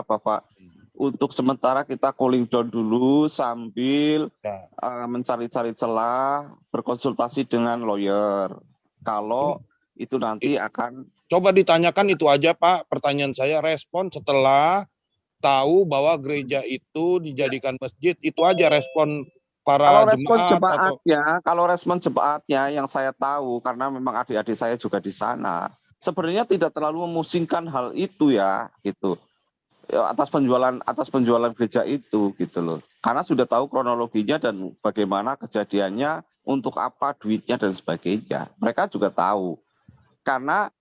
Pak, untuk sementara kita cooling down dulu sambil mencari-cari celah, berkonsultasi dengan lawyer. Kalau itu nanti akan... Coba ditanyakan itu aja Pak, pertanyaan saya respon setelah tahu bahwa gereja itu dijadikan masjid, itu aja respon para Kalau respon jemaatnya yang saya tahu, karena memang adik-adik saya juga di sana, sebenarnya tidak terlalu memusingkan hal itu ya, gitu. Atas penjualan gereja itu gitu loh, karena sudah tahu kronologinya dan bagaimana kejadiannya, untuk apa duitnya dan sebagainya. Mereka juga tahu karena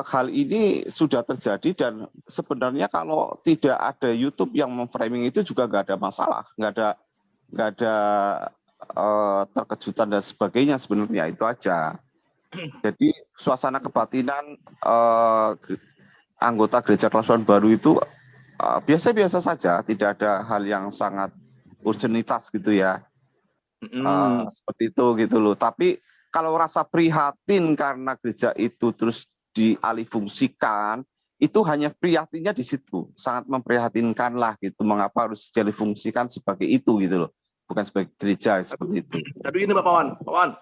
hal ini sudah terjadi dan sebenarnya kalau tidak ada YouTube yang memframing itu juga nggak ada masalah, nggak ada terkejutan dan sebagainya, sebenarnya itu aja. Jadi suasana kebatinan anggota Gereja Kelahiran Baru itu biasa-biasa saja, tidak ada hal yang sangat urgenitas gitu ya. Seperti itu gitu loh. Tapi kalau rasa prihatin karena gereja itu terus dialihfungsikan, itu hanya prihatinnya di situ, sangat memprihatinkan lah gitu. Mengapa harus dialihfungsikan sebagai itu gitu loh, bukan sebagai gereja seperti itu. Tapi ini Pak Wan.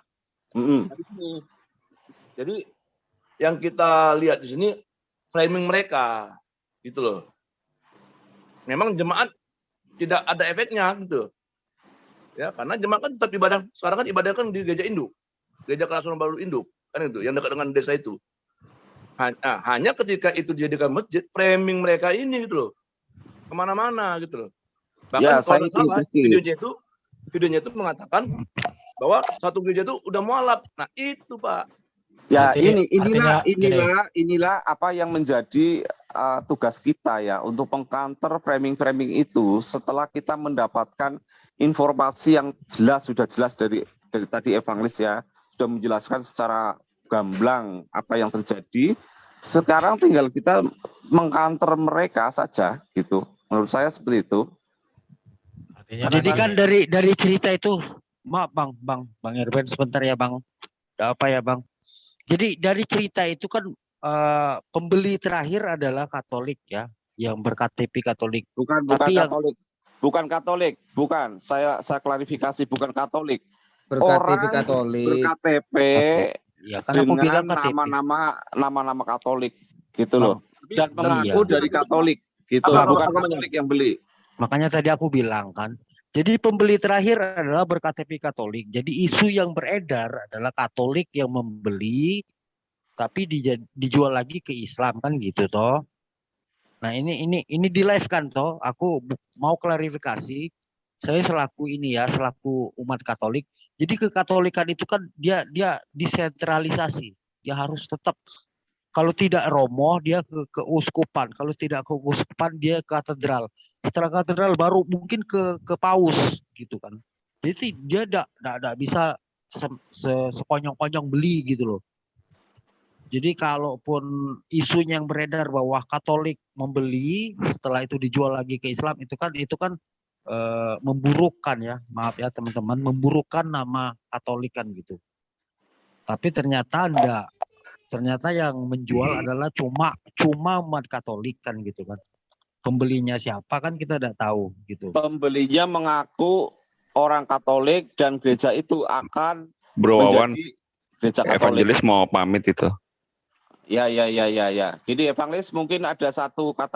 Jadi yang kita lihat di sini framing mereka gitu loh. Memang jemaat tidak ada efeknya gitu. Ya, karena jemaat kan tetap ibadah. Sekarang kan ibadah kan di gereja induk. Gereja Kelahiran Baru induk kan itu, yang dekat dengan desa itu. Hanya ketika itu dijadikan masjid, framing mereka ini gitu loh. Kemana-mana gitu loh. Bahkan ya, kalau salah videonya itu mengatakan bahwa satu gereja itu udah mualaf. Nah, itu Pak. Ya, inilah apa yang menjadi tugas kita ya, untuk mengcounter framing-framing itu setelah kita mendapatkan informasi yang sudah jelas dari tadi Evangelis ya, sudah menjelaskan secara gamblang apa yang terjadi. Sekarang tinggal kita mengcounter mereka saja gitu. Menurut saya seperti itu. Jadi kan dari cerita itu, maaf Bang Erben sebentar ya Bang. Ada apa ya Bang? Jadi dari cerita itu kan pembeli terakhir adalah Katolik ya, yang berKTP Katolik. Bukan Katolik. Saya klarifikasi, bukan Katolik. orang Katolik. ber-KTP Ya, kan aku bilang dengan KTP. nama-nama Katolik gitu loh. Dan Iya. mengaku dari Katolik gitu, bukan Katolik yang beli. Makanya tadi aku bilang kan, jadi pembeli terakhir adalah ber-KTP Katolik. Jadi isu yang beredar adalah Katolik yang membeli, tapi dijual lagi ke Islam kan gitu toh. Nah ini di live kan toh. Aku mau klarifikasi. Saya selaku selaku umat Katolik. Jadi kekatolikan itu kan dia desentralisasi. Dia harus tetap, kalau tidak romo dia ke keuskupan, kalau tidak ke uskupan dia ke katedral. Setelah katedral baru mungkin ke paus gitu kan. Jadi dia tidak bisa sekonyong-konyong beli gitu loh. Jadi kalaupun isunya yang beredar bahwa Katolik membeli setelah itu dijual lagi ke Islam, itu kan memburukkan ya, maaf ya teman-teman, memburukkan nama Katolikan gitu. Tapi ternyata enggak. Ternyata yang menjual adalah cuma umat Katolik kan gitu kan. Pembelinya siapa kan kita tidak tahu gitu. Pembelinya mengaku orang Katolik dan gereja itu akan Bro Wawan, menjadi gereja Katolik. evangelis mau pamit itu. Ya. Jadi evangelis mungkin ada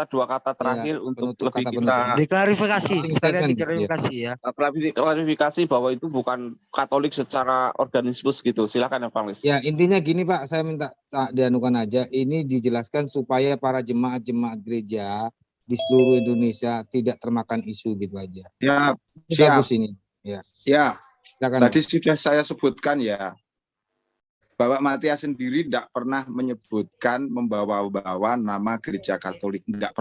dua kata terakhir untuk lebih kita diklarifikasi, sekalian diklarifikasi ya. Klarifikasi bahwa itu bukan Katolik secara organismus gitu. Silakan evangelis. Ya, intinya gini Pak, saya minta dianukan aja. Ini dijelaskan supaya para jemaat-jemaat gereja di seluruh Indonesia tidak termakan isu gitu aja. Ya, bagus ini. Ya. Silakan, Tadi sudah saya sebutkan ya, Bapak Matias sendiri tidak pernah menyebutkan membawa-bawa nama gereja Katolik, nggak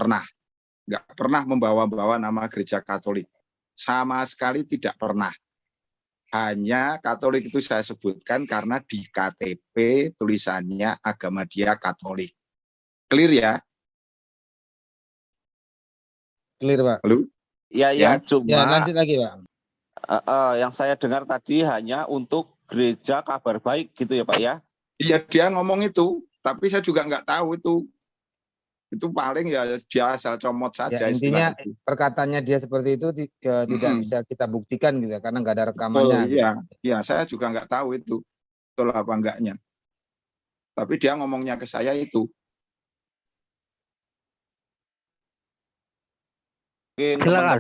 pernah membawa-bawa nama gereja Katolik, sama sekali tidak pernah. Hanya Katolik itu saya sebutkan karena di KTP tulisannya agama dia Katolik. Clear ya? Clear Pak. Halo? Ya, cuma. Ya, lanjut lagi Pak. Yang saya dengar tadi hanya untuk gereja Kabar Baik gitu ya Pak ya? Iya, dia ngomong itu, tapi saya juga nggak tahu itu paling ya dia asal comot saja. Ya, intinya perkataannya dia seperti itu tidak bisa kita buktikan gitu karena nggak ada rekamannya. Iya, saya juga nggak tahu itu betul apa enggaknya. Tapi dia ngomongnya ke saya itu. Silakan.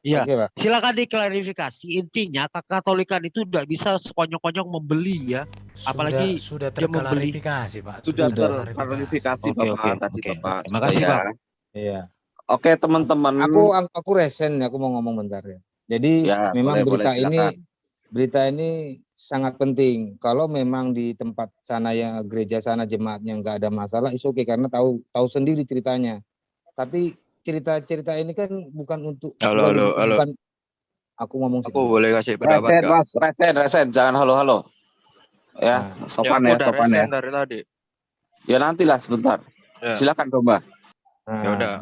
Iya. Oke, Pak. Silakan diklarifikasi. Intinya Katolikan itu tidak bisa sekonyong-konyong membeli ya. Apalagi sudah terklarifikasi, Pak. Sudah terklarifikasi Bapak. Terima kasih, Pak. Iya. Oke, teman-teman. Aku resen, aku mau ngomong bentar ya. Jadi memang berita ini sangat penting. Kalau memang di tempat sana ya gereja sana jemaatnya nggak ada masalah, is oke karena tahu sendiri ceritanya. Tapi cerita ini kan bukan untuk bukan aku ngomong aku boleh kasih pendapat resen jangan halo ya sopan ya dari tadi ya nantilah sebentar ya. Silakan Domba. Nah,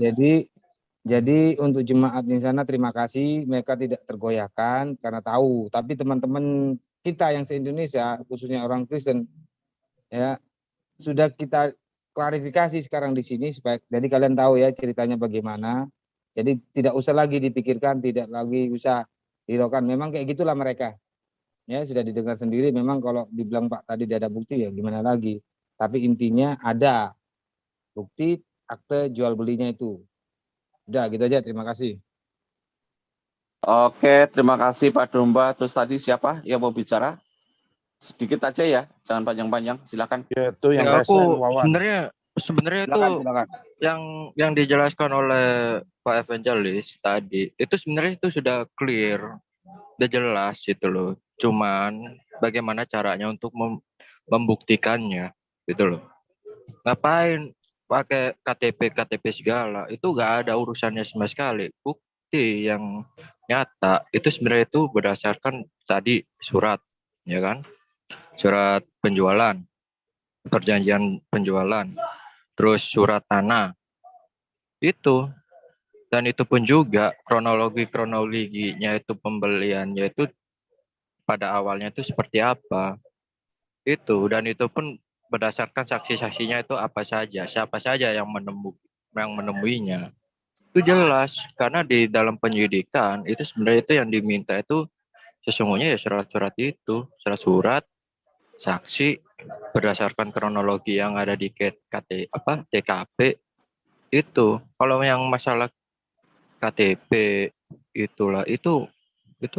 jadi untuk jemaat di sana terima kasih mereka tidak tergoyahkan karena tahu, tapi teman-teman kita yang se-Indonesia khususnya orang Kristen ya sudah kita klarifikasi sekarang di sini supaya jadi kalian tahu ya ceritanya bagaimana. Jadi tidak usah lagi dipikirkan, tidak lagi usah dilakukan. Memang kayak gitulah mereka. Ya sudah didengar sendiri. Memang kalau dibilang Pak tadi tidak ada bukti ya gimana lagi. Tapi intinya ada bukti akte jual belinya itu. Udah gitu aja. Terima kasih. Oke, terima kasih Pak Domba. Terus tadi siapa yang mau bicara? Sedikit aja ya, jangan panjang-panjang. Silakan. Ya, itu yang aku sebenarnya itu yang dijelaskan oleh Pak Evangelis tadi itu sebenarnya itu sudah clear, udah jelas itu loh. Cuman bagaimana caranya untuk membuktikannya gitu loh. Ngapain pakai KTP segala? Itu nggak ada urusannya sama sekali. Bukti yang nyata itu sebenarnya itu berdasarkan tadi surat, ya kan? Surat penjualan, perjanjian penjualan, terus surat tanah itu, dan itu pun juga kronologinya itu pembeliannya itu pada awalnya itu seperti apa itu, dan itu pun berdasarkan saksi-saksinya itu apa saja, siapa saja yang menemuinya itu jelas karena di dalam penyidikan itu sebenarnya itu yang diminta itu sesungguhnya ya surat-surat itu, surat-surat saksi berdasarkan kronologi yang ada di TKP itu. Kalau yang masalah KTP itulah itu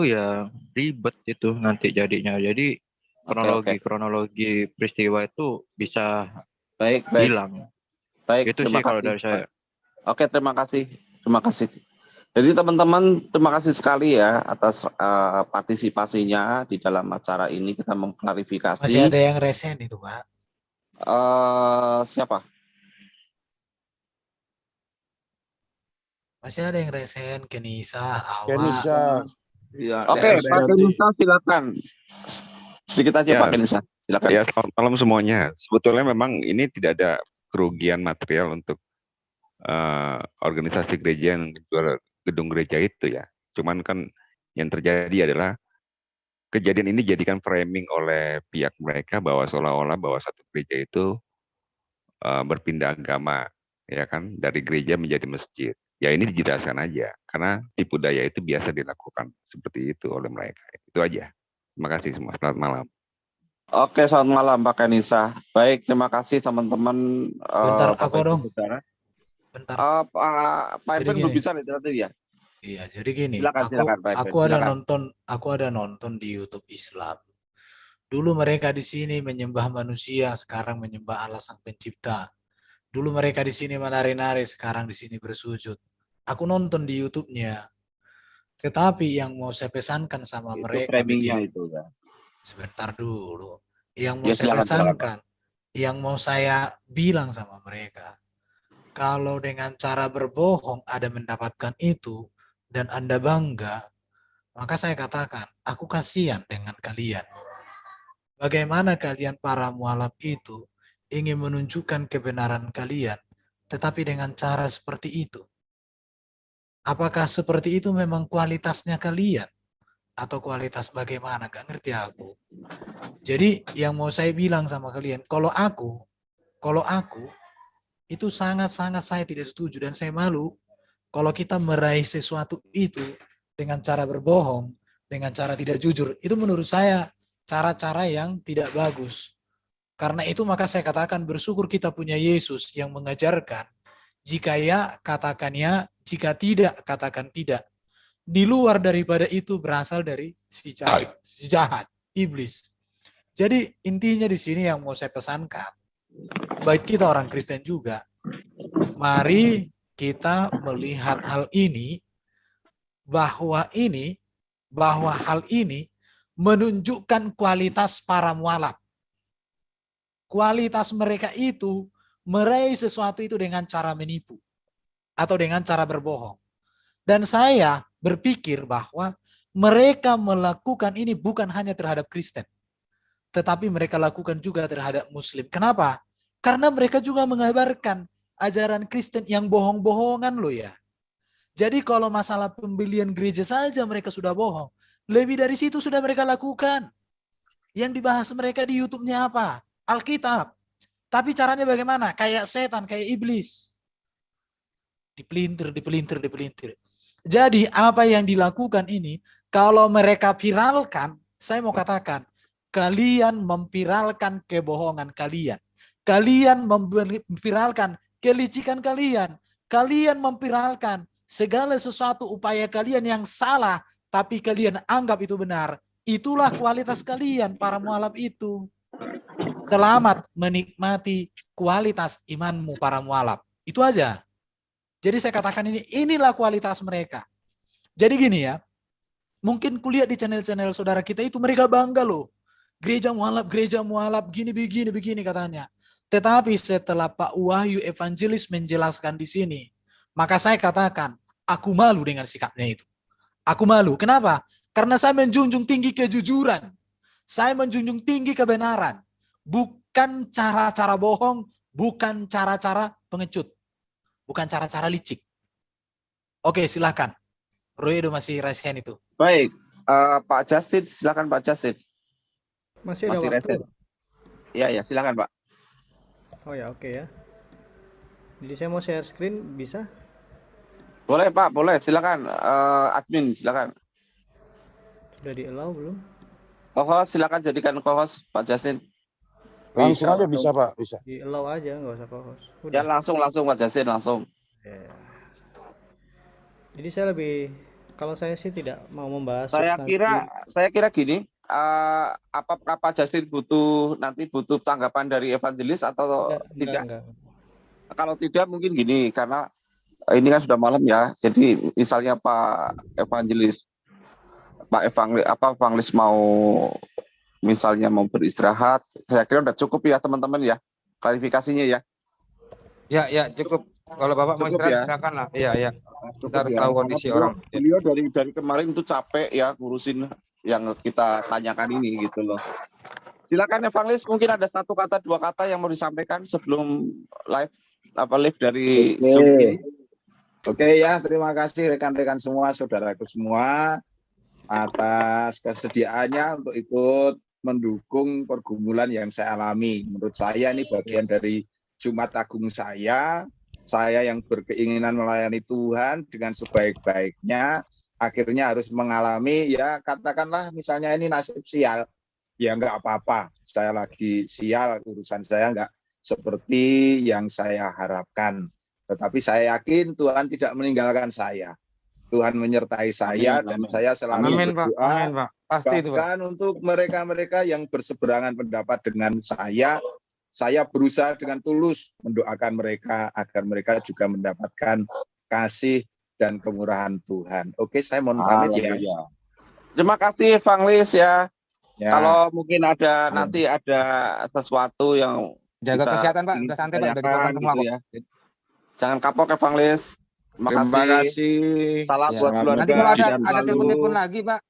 ya ribet itu nanti jadinya. Jadi kronologi peristiwa itu bisa hilang. Baik, Itu sih kalau dari saya. Oke, terima kasih. Jadi teman-teman, terima kasih sekali ya atas partisipasinya di dalam acara ini. Kita mengklarifikasi. Masih ada yang resen itu, Pak. Siapa? Masih ada yang resen, Kenisa, Awa. Kenisa. Ya, Oke, Pak Kenisa silakan. Sedikit aja Ya, Pak Kenisa, silakan. Ya, selamat malam semuanya. Sebetulnya memang ini tidak ada kerugian material untuk organisasi gereja yang jual gedung gereja itu ya. Cuman kan yang terjadi adalah kejadian ini dijadikan framing oleh pihak mereka bahwa seolah-olah bahwa satu gereja itu berpindah agama, ya kan, dari gereja menjadi masjid. Ya ini dijelaskan aja, karena tipu daya itu biasa dilakukan seperti itu oleh mereka. Itu aja. Terima kasih semua. Selamat malam. Oke, selamat malam Pak Kenisa. Baik, terima kasih teman-teman. Bentar, aku dong. Bentar. Pak Irfan belum bisa nih tadi ya. Iya, jadi gini. Silakan, Pak Irfan. Aku ada nonton di YouTube Islam. Dulu mereka di sini menyembah manusia, sekarang menyembah Allah Sang Pencipta. Dulu mereka di sini menari-nari, sekarang di sini bersujud. Aku nonton di YouTube-nya. Tetapi yang mau saya pesankan sama Itu mereka framingnya itu ya. Sebentar dulu. Yang mau saya pesankan, yang mau saya bilang sama mereka, kalau dengan cara berbohong Anda mendapatkan itu dan Anda bangga, maka saya katakan, aku kasihan dengan kalian. Bagaimana kalian para mualaf itu ingin menunjukkan kebenaran kalian, tetapi dengan cara seperti itu. Apakah seperti itu memang kualitasnya kalian? Atau kualitas bagaimana? Gak ngerti aku. Jadi yang mau saya bilang sama kalian, kalau aku itu sangat-sangat saya tidak setuju dan saya malu kalau kita meraih sesuatu itu dengan cara berbohong, dengan cara tidak jujur. Itu menurut saya cara-cara yang tidak bagus. Karena itu maka saya katakan bersyukur kita punya Yesus yang mengajarkan. Jika ya, katakan ya. Jika tidak, katakan tidak. Di luar daripada itu berasal dari si jahat, iblis. Jadi intinya di sini yang mau saya pesankan, baik kita orang Kristen juga, mari kita melihat hal ini, bahwa hal ini menunjukkan kualitas para mualaf. Kualitas mereka itu meraih sesuatu itu dengan cara menipu atau dengan cara berbohong. Dan saya berpikir bahwa mereka melakukan ini bukan hanya terhadap Kristen, tetapi mereka lakukan juga terhadap Muslim. Kenapa? Karena mereka juga mengabarkan ajaran Kristen yang bohong-bohongan loh ya. Jadi kalau masalah pembelian gereja saja mereka sudah bohong. Lebih dari situ sudah mereka lakukan. Yang dibahas mereka di YouTube-nya apa? Alkitab. Tapi caranya bagaimana? Kayak setan, kayak iblis. Dipelintir. Jadi apa yang dilakukan ini, kalau mereka viralkan, saya mau katakan, kalian memviralkan kebohongan kalian. Kalian memviralkan kelicikan kalian. Kalian memviralkan segala sesuatu upaya kalian yang salah, tapi kalian anggap itu benar. Itulah kualitas kalian, para mualaf itu. Selamat menikmati kualitas imanmu, para mualaf. Itu aja. Jadi saya katakan inilah kualitas mereka. Jadi gini ya, mungkin kuliah di channel-channel saudara kita itu mereka bangga loh. Gereja mualaf, gini begini katanya. Tetapi setelah Pak Wahyu Evangelis menjelaskan di sini, maka saya katakan, aku malu dengan sikapnya itu. Aku malu. Kenapa? Karena saya menjunjung tinggi kejujuran. Saya menjunjung tinggi kebenaran. Bukan cara-cara bohong, bukan cara-cara pengecut. Bukan cara-cara licik. Oke, silakan. Roedo masih resen itu. Baik, Pak Justin, silakan Pak Justin. Masih ada waktu. Iya, silakan Pak. Oh ya, oke ya. Jadi saya mau share screen, bisa? Boleh Pak, boleh. Silakan, admin, silakan. Udah di-allow belum? Co-host, silakan jadikan co-host Pak Jasin. Langsung aja bisa Pak, bisa. Di-allow aja, nggak usah co-host. Ya langsung Pak Jasin, langsung. Ya. Jadi saya kalau saya sih tidak mau membahas Saya kira gini, apakah Pak Jasin butuh tanggapan dari evangelis atau tidak? Enggak. Kalau tidak mungkin gini, karena ini kan sudah malam ya. Jadi misalnya Pak evangelis mau misalnya mau beristirahat, saya kira udah cukup ya teman-teman ya klarifikasinya ya. Ya cukup. Kalau Bapak mau istirahat silakan lah. Iya. Kita harus tahu kondisi orang. Beliau dari kemarin itu capek ya ngurusin yang kita tanyakan ini gitu loh. Silakan Evangelis, mungkin ada satu kata dua kata yang mau disampaikan sebelum live dari Zoom ini. Oke ya, terima kasih rekan-rekan semua, saudaraku semua atas kesediaannya untuk ikut mendukung pergumulan yang saya alami. Menurut saya ini bagian dari Jumat Agung saya yang berkeinginan melayani Tuhan dengan sebaik-baiknya, akhirnya harus mengalami ya katakanlah misalnya ini nasib sial, ya nggak apa-apa, saya lagi sial, urusan saya nggak seperti yang saya harapkan. Tetapi saya yakin Tuhan tidak meninggalkan saya. Tuhan menyertai saya dan saya selalu berdoa. Amin, Pak. Pasti itu, Pak. Bahkan untuk mereka-mereka yang berseberangan pendapat dengan saya berusaha dengan tulus mendoakan mereka agar mereka juga mendapatkan kasih dan kemurahan Tuhan. Oke, saya mohon pamit ya. Terima kasih Evangelis ya. Kalau mungkin nanti ada sesuatu yang jaga kesehatan Pak, udah santai Pak, udah dimakan semua kok. Ya. Jangan kapok Evangelis. Terima kasih. Salam buat keluarga. Nanti kalau ada telepon-telepon lagi Pak.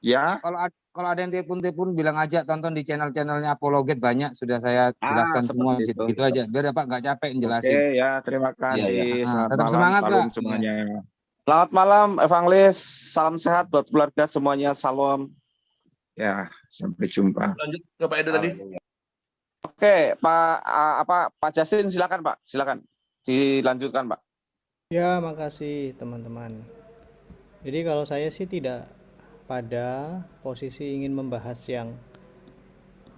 Ya. Kalau ada yang telepon bilang aja tonton di channelnya Apologet, banyak sudah saya jelaskan semua di situ. Gitu aja biar Pak nggak capek jelasin. Oke ya, terima kasih. Tetap semangat Pak semuanya. Selamat malam Evangelis, salam sehat buat keluarga semuanya, salam. Ya, sampai jumpa. Lanjut ke Pak Edo tadi. Oke, Pak Jasin silakan Pak, silakan dilanjutkan Pak. Ya, makasih teman-teman. Jadi kalau saya sih tidak pada posisi ingin membahas yang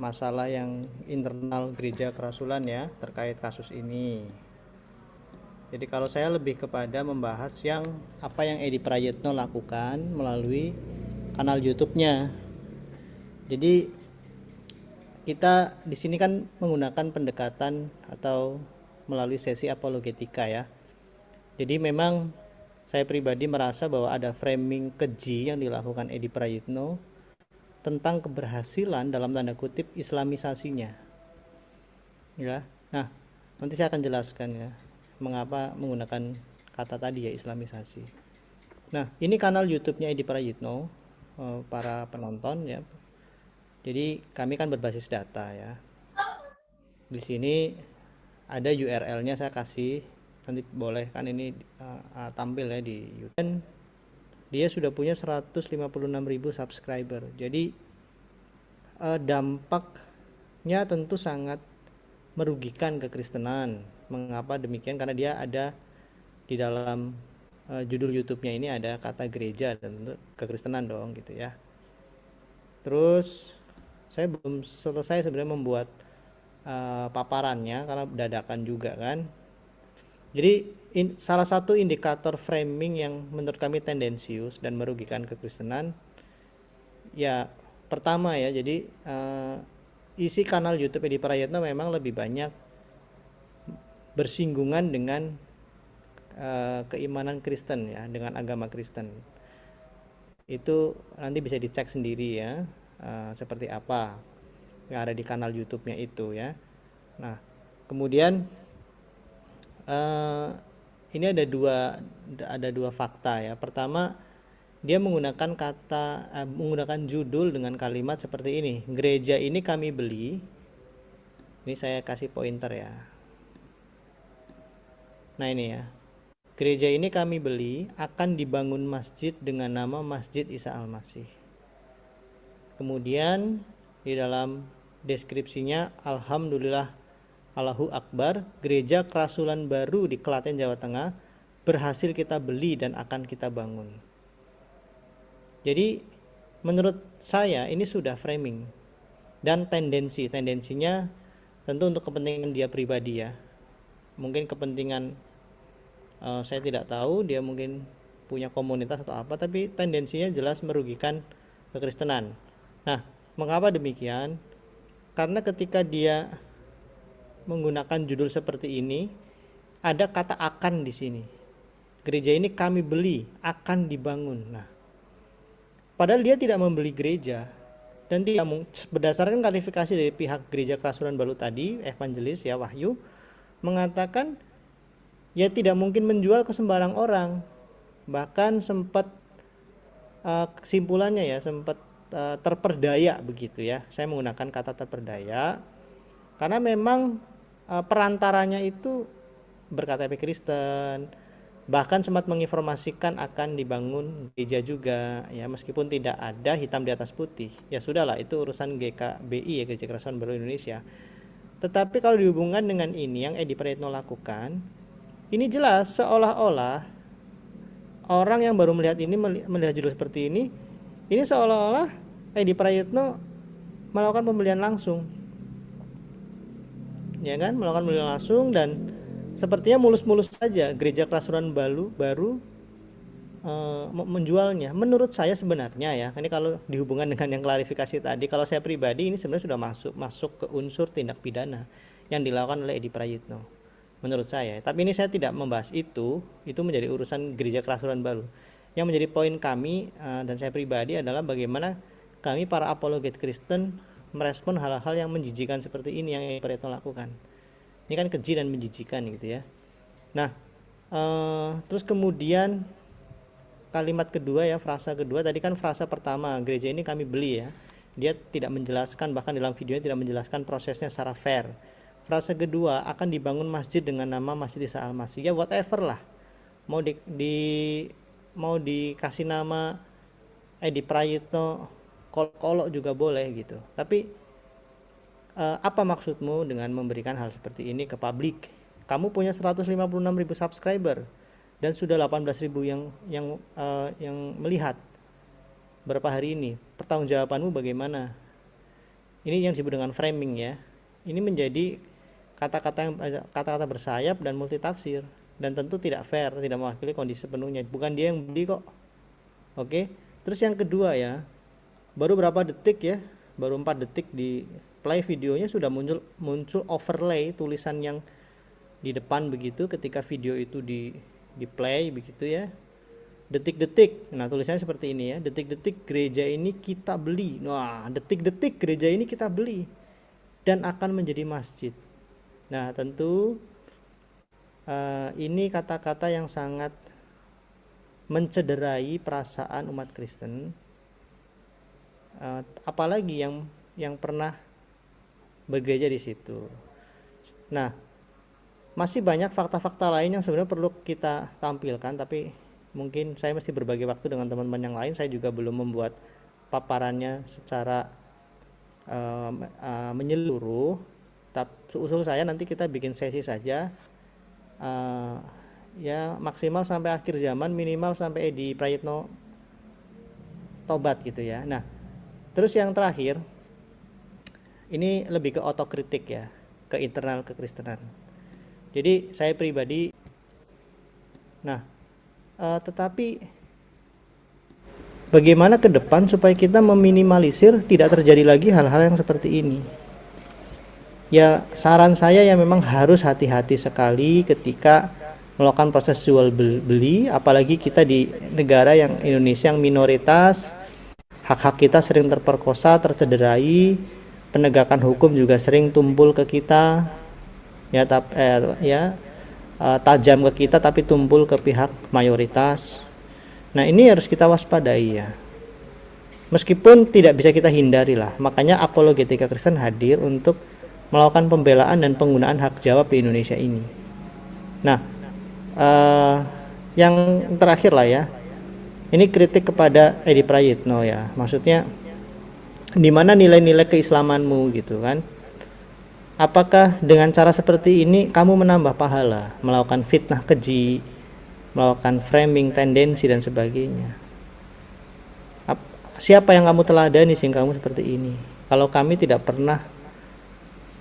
masalah yang internal gereja kerasulan ya terkait kasus ini. Jadi kalau saya lebih kepada membahas yang apa yang Edi Prayitno lakukan melalui kanal YouTube-nya. Jadi kita di sini kan menggunakan pendekatan atau melalui sesi apologetika ya. Jadi memang saya pribadi merasa bahwa ada framing keji yang dilakukan Edi Prayitno tentang keberhasilan dalam tanda kutip islamisasinya. Ya. Nah, nanti saya akan jelaskan ya mengapa menggunakan kata tadi ya islamisasi. Nah, ini kanal YouTube-nya Edi Prayitno, para penonton ya. Jadi kami kan berbasis data ya. Di sini ada URL-nya saya kasih, nanti boleh kan ini tampil ya di YouTube. Dan dia sudah punya 156.000 subscriber. Jadi dampaknya tentu sangat merugikan kekristenan. Mengapa demikian? Karena dia ada di dalam judul YouTube-nya ini ada kata gereja dan tentu kekristenan dong gitu ya. Terus saya belum selesai sebenarnya membuat paparannya karena dadakan juga kan. Jadi salah satu indikator framing yang menurut kami tendensius dan merugikan kekristenan ya pertama ya, jadi isi kanal YouTube Edi Prayitno memang lebih banyak bersinggungan dengan keimanan Kristen ya, dengan agama Kristen. Itu nanti bisa dicek sendiri ya, seperti apa yang ada di kanal YouTube-nya itu ya. Nah, kemudian ini ada dua fakta ya. Pertama, dia menggunakan menggunakan judul dengan kalimat seperti ini. Gereja ini kami beli. Ini saya kasih pointer ya. Nah ini ya. Gereja ini kami beli, akan dibangun masjid dengan nama Masjid Isa Al-Masih. Kemudian di dalam deskripsinya, Alhamdulillah Allahu Akbar, gereja kerasulan baru di Klaten, Jawa Tengah, berhasil kita beli dan akan kita bangun. Jadi menurut saya ini sudah framing dan tendensinya tentu untuk kepentingan dia pribadi ya. Mungkin kepentingan saya tidak tahu, dia mungkin punya komunitas atau apa, tapi tendensinya jelas merugikan kekristenan. Nah, mengapa demikian? Karena ketika dia menggunakan judul seperti ini, ada kata akan di sini. Gereja ini kami beli, akan dibangun. Nah, padahal dia tidak membeli gereja, dan tidak berdasarkan klarifikasi dari pihak Gereja Kerasulan Baru tadi, evangelis ya Wahyu mengatakan ya tidak mungkin menjual ke sembarang orang. Bahkan sempat kesimpulannya ya sempat terperdaya begitu ya. Saya menggunakan kata terperdaya karena memang perantaranya itu berKTP Kristen, bahkan sempat menginformasikan akan dibangun gereja juga ya, meskipun tidak ada hitam di atas putih. Ya sudahlah, itu urusan GKBI ya, Gereja Kerasulan Baru Indonesia. Tetapi kalau dihubungkan dengan ini yang Edi Prayitno lakukan, ini jelas seolah-olah orang yang baru melihat ini, melihat judul seperti ini seolah-olah Edi Prayitno melakukan pembelian langsung, ya kan, melakukan pembelian langsung, dan sepertinya mulus-mulus saja Gereja Kerasulan baru menjualnya. Menurut saya sebenarnya ya, ini kalau dihubungkan dengan yang klarifikasi tadi, kalau saya pribadi ini sebenarnya sudah masuk ke unsur tindak pidana yang dilakukan oleh Edi Prayitno menurut saya. Tapi ini saya tidak membahas itu menjadi urusan Gereja Kerasulan Baru. Yang menjadi poin kami dan saya pribadi adalah bagaimana kami para apologet Kristen merespon hal-hal yang menjijikan seperti ini yang Edi Prayitno lakukan. Ini kan keji dan menjijikan gitu ya. Nah, terus kemudian kalimat kedua ya, frasa kedua, tadi kan frasa pertama, gereja ini kami beli ya. Dia tidak menjelaskan, bahkan dalam videonya tidak menjelaskan prosesnya secara fair. Frasa kedua, akan dibangun masjid dengan nama Masjid Isa Al-Masih. Ya whatever lah. Mau dikasih nama Edi Prayitno, kolok juga boleh gitu. Tapi apa maksudmu dengan memberikan hal seperti ini ke publik? Kamu punya 156.000 subscriber dan sudah 18.000 yang melihat berapa hari ini. Pertanggungjawabanmu bagaimana? Ini yang disebut dengan framing ya. Ini menjadi kata-kata bersayap dan multitafsir, dan tentu tidak fair, tidak mewakili kondisi sepenuhnya. Bukan dia yang beli kok. Oke. Terus yang kedua ya, baru berapa detik ya? Baru 4 detik di play videonya sudah muncul overlay tulisan yang di depan begitu ketika video itu di play begitu ya. Detik-detik. Nah, tulisannya seperti ini ya. Detik-detik gereja ini kita beli. Nah, detik-detik gereja ini kita beli dan akan menjadi masjid. Nah, tentu ini kata-kata yang sangat mencederai perasaan umat Kristen. Apalagi yang pernah bergereja di situ. Nah, masih banyak fakta-fakta lain yang sebenarnya perlu kita tampilkan, tapi mungkin saya mesti berbagi waktu dengan teman-teman yang lain. Saya juga belum membuat paparannya secara menyeluruh. Tapi usul saya nanti kita bikin sesi saja, ya maksimal sampai akhir zaman, minimal sampai Edi Prayitno tobat gitu ya. Nah, terus yang terakhir, ini lebih ke otokritik ya, ke internal kekristenan. Jadi saya pribadi, nah, tetapi bagaimana ke depan supaya kita meminimalisir tidak terjadi lagi hal-hal yang seperti ini? Ya saran saya ya memang harus hati-hati sekali ketika melakukan proses jual beli, apalagi kita di negara yang Indonesia yang minoritas, hak-hak kita sering terperkosa, tercederai, penegakan hukum juga sering tumpul ke kita, tajam ke kita tapi tumpul ke pihak mayoritas. Nah, ini harus kita waspadai ya. Meskipun tidak bisa kita hindari lah. Makanya Apologetika Kristen hadir untuk melakukan pembelaan dan penggunaan hak jawab di Indonesia ini. Nah, yang terakhir lah ya. Ini kritik kepada Edi Prayitno ya. Maksudnya di mana nilai-nilai keislamanmu gitu kan? Apakah dengan cara seperti ini kamu menambah pahala, melakukan fitnah keji, melakukan framing tendensi dan sebagainya? siapa yang kamu teladani sehingga kamu seperti ini? Kalau kami tidak pernah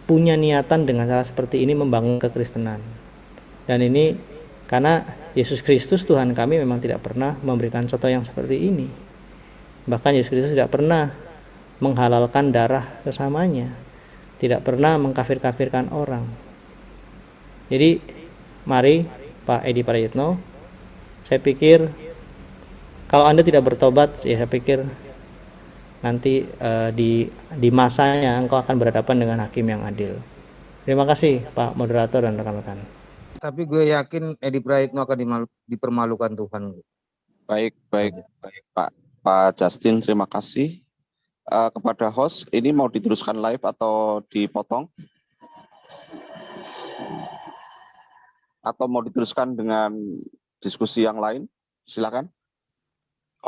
punya niatan dengan cara seperti ini membangun kekristenan. Dan ini karena Yesus Kristus Tuhan kami memang tidak pernah memberikan contoh yang seperti ini. Bahkan Yesus Kristus tidak pernah menghalalkan darah sesamanya, tidak pernah mengkafir-kafirkan orang. Jadi mari Pak Edi Prayitno, saya pikir kalau Anda tidak bertobat, ya saya pikir nanti di masanya engkau akan berhadapan dengan hakim yang adil. Terima kasih Pak Moderator dan rekan-rekan. Tapi gue yakin Edi Prayitno akan dipermalukan Tuhan. Baik Pak Justin, terima kasih. Kepada host, ini mau diteruskan live atau dipotong? Atau mau diteruskan dengan diskusi yang lain? Silakan.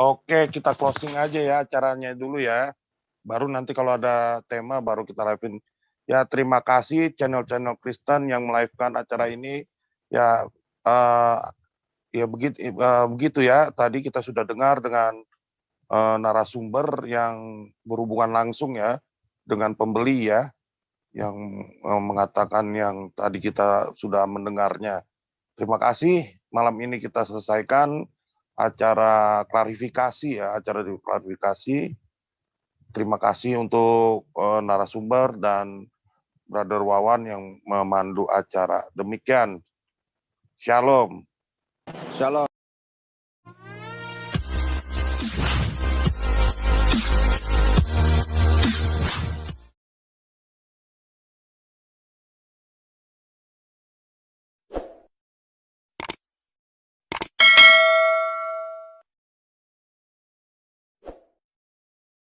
Oke, kita closing aja ya acaranya dulu ya. Baru nanti kalau ada tema baru kita live-in. Ya, terima kasih channel-channel Kristen yang melive-kan acara ini. Ya, ya begitu ya. Tadi kita sudah dengar dengan narasumber yang berhubungan langsung ya dengan pembeli ya, yang mengatakan yang tadi kita sudah mendengarnya. Terima kasih. Malam ini kita selesaikan acara klarifikasi ya, acara klarifikasi. Terima kasih untuk narasumber dan Brother Wawan yang memandu acara. Demikian. Shalom. Shalom.